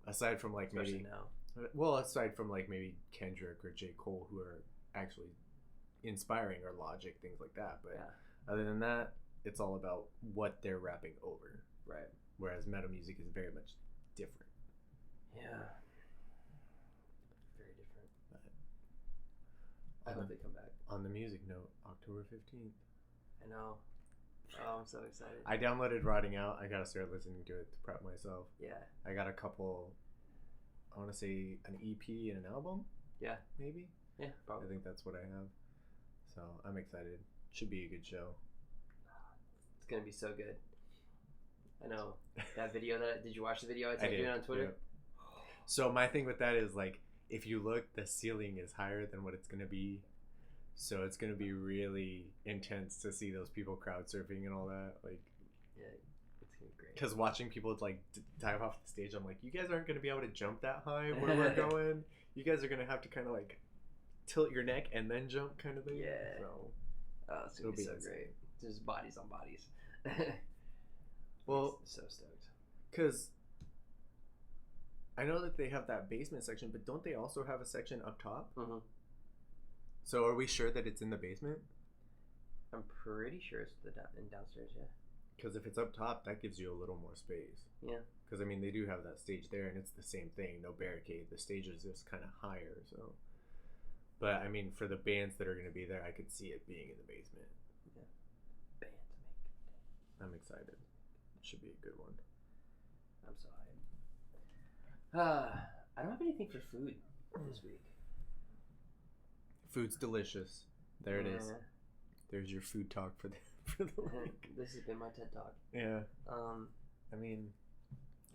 Aside from, like, especially maybe now. Well, aside from, like, maybe Kendrick or J. Cole, who are actually inspiring, or Logic, things like that. But other than that, it's all about what they're rapping over. Right. Whereas metal music is very much different. Yeah. Very different. I hope they come back. On the music note, October 15th. I know. Oh, I'm so excited. I downloaded Rotting Out. I gotta start listening to it to prep myself. Yeah. I got a couple, I want to say an EP and an album. Yeah. Maybe. Yeah, probably. I think that's what I have. So I'm excited. Should be a good show. It's gonna be so good. I know. That video did you watch the video I tagged you on Twitter? Yep. So my thing with that is, like, if you look, the ceiling is higher than what it's gonna be. So it's gonna be really intense to see those people crowd surfing and all that. Like, yeah, it's gonna be great. Because watching people, like, dive off the stage, I'm like, you guys aren't gonna be able to jump that high where we're going. You guys are gonna have to kind of, like, tilt your neck and then jump kind of thing. Yeah. So oh, it's gonna be so great. Just bodies on bodies. Well, so stoked. Because I know that they have that basement section, but don't they also have a section up top? Mm-hmm. So are we sure that it's in the basement? I'm pretty sure it's in downstairs, yeah. Because if it's up top, that gives you a little more space. Yeah. Because, I mean, they do have that stage there, and it's the same thing. No barricade. The stage is just kind of higher, so. But, I mean, for the bands that are going to be there, I could see it being in the basement. Yeah. Bands make I'm excited. It should be a good one. I'm so hyped. I don't have anything for food this week. Food's delicious. There it is. There's your food talk for the week. This has been my TED Talk. Yeah. I mean,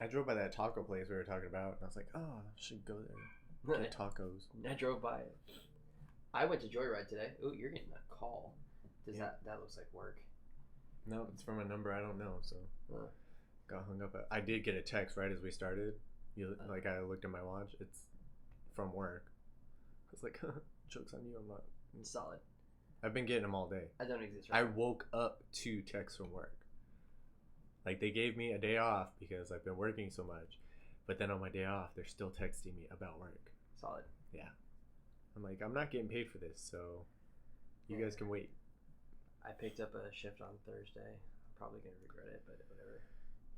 I drove by that taco place we were talking about, and I was like, oh, I should go there. Get tacos. I drove by it. I went to Joyride today. Ooh, you're getting a call. That looks like work? No, it's from a number I don't know, so got hung up. I did get a text right as we started. I looked at my watch. It's from work. I was like, joke's on you. I'm not. Solid. I've been getting them all day. I don't exist right I now. woke up to texts from work. Like, they gave me a day off because I've been working so much. But then on my day off, they're still texting me about work. Solid. Yeah. I'm like, I'm not getting paid for this, so you guys can wait. I picked up a shift on Thursday. I'm probably going to regret it, but whatever.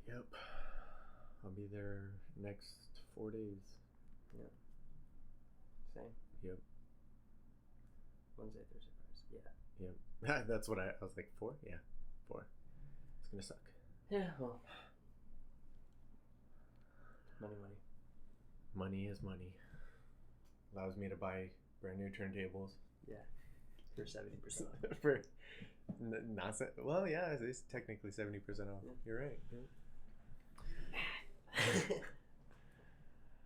Yep. I'll be there next 4 days. Yeah. Same. Yep. Wednesday, Thursday, Friday. Yeah. Yep. That's what I was like, 4? Yeah. 4. It's going to suck. Yeah, well. Money. Money is money. Allows me to buy brand new turntables. Yeah. For 70% off. For not well, yeah, it's technically 70% off. Yeah. You're right.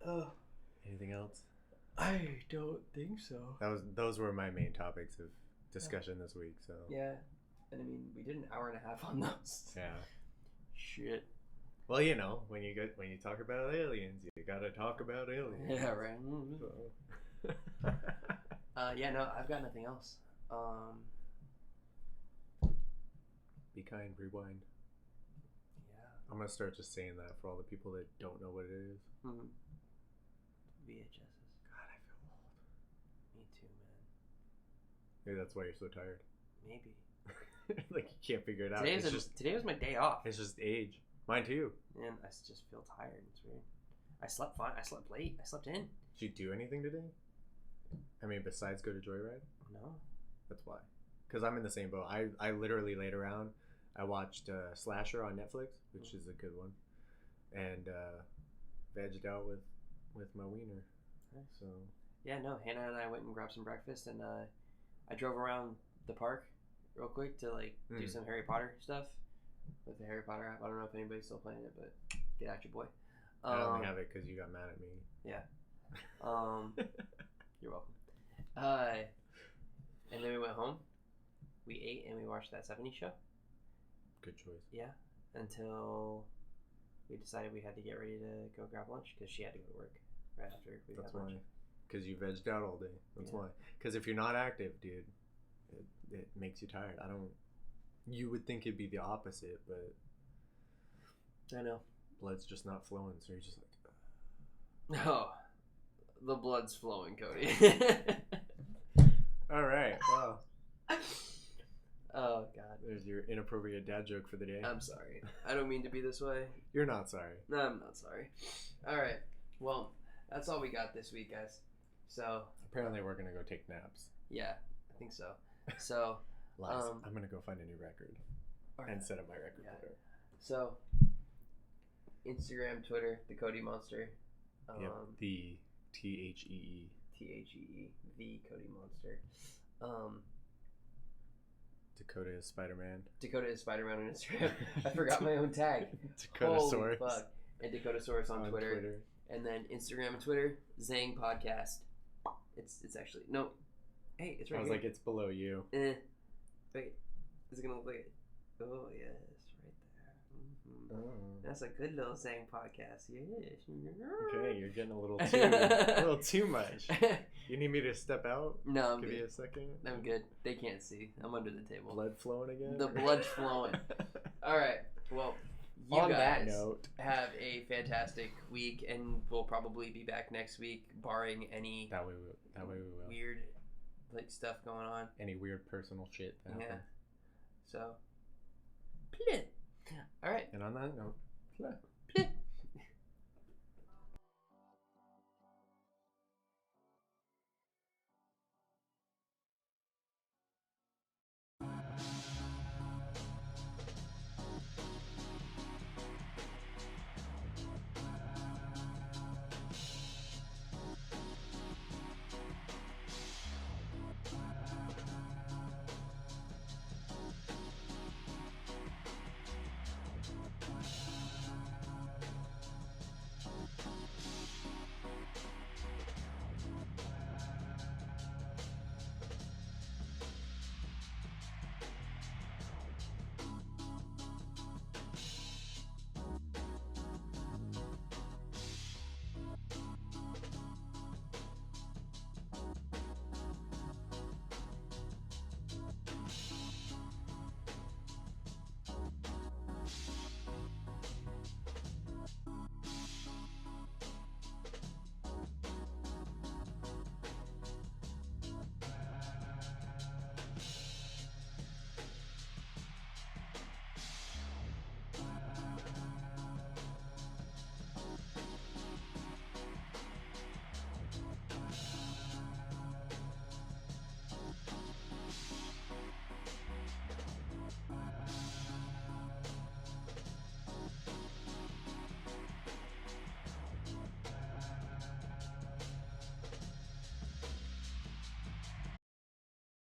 Yeah. Anything else? I don't think so. Those were my main topics of discussion this week. So yeah, and I mean we did an hour and a half on those. Yeah. Shit. Well, when you talk about aliens, you gotta talk about aliens. Yeah, right. So. Yeah, no, I've got nothing else. Be kind, rewind. Yeah. I'm gonna start just saying that for all the people that don't know what it is. Mm-hmm. VHSs. God, I feel old. Me too, man. Maybe that's why you're so tired. Maybe. Like you can't figure it out. Today was my day off. It's just age. Mine too. And I just feel tired. It's weird. I slept fine. I slept late. I slept in. Did you do anything today? I mean, besides go to Joyride? No. That's why. Because I'm in the same boat. I literally laid around. I watched Slasher on Netflix, which is a good one, and vegged out with my wiener. Nice. So. Yeah, no. Hannah and I went and grabbed some breakfast, and I drove around the park real quick to do some Harry Potter stuff with the Harry Potter app. I don't know if anybody's still playing it, but get out your boy. I only have it because you got mad at me. Yeah. You're welcome. And then we went home. We ate and we watched that 70s show. Good choice. Yeah. Until we decided we had to get ready to go grab lunch because she had to go to work right after we got lunch. Because you vegged out all day. That's why. Because if you're not active, dude, it makes you tired. You would think it'd be the opposite, but I know. Blood's just not flowing, so you're just like, oh, the blood's flowing, Cody. All right. Well. Oh God. There's your inappropriate dad joke for the day. I'm sorry. I don't mean to be this way. You're not sorry. No, I'm not sorry. All right. Well, that's all we got this week, guys. So apparently we're gonna go take naps. Yeah, I think so. So Lies. I'm gonna go find a new record and set up my record player. So Instagram, Twitter, the Cody Monster. Yep. The THEE. The Cody Monster. Dakota is Spider-Man. Dakota is Spider-Man on Instagram. I forgot my own tag. Dakotasaurus. Holy fuck. And Dakotasaurus on Twitter. And then Instagram and Twitter, Zang Podcast. It's actually no. Hey, it's right here. I was like, it's below you. Wait, is it gonna look like it? Oh yeah, it's right there. Mm-hmm. That's a good little Zang podcast. Yeah. Okay, you're getting a little too much. You need me to step out? No, I'm Give good. you a second. I'm good. They can't see. I'm under the table. Blood flowing again? The blood's flowing. All right. Well, you On guys that note, have a fantastic week, and we'll probably be back next week, barring any that way we will. weird like stuff going on. Any weird personal shit that happens. So, all right. And on that note,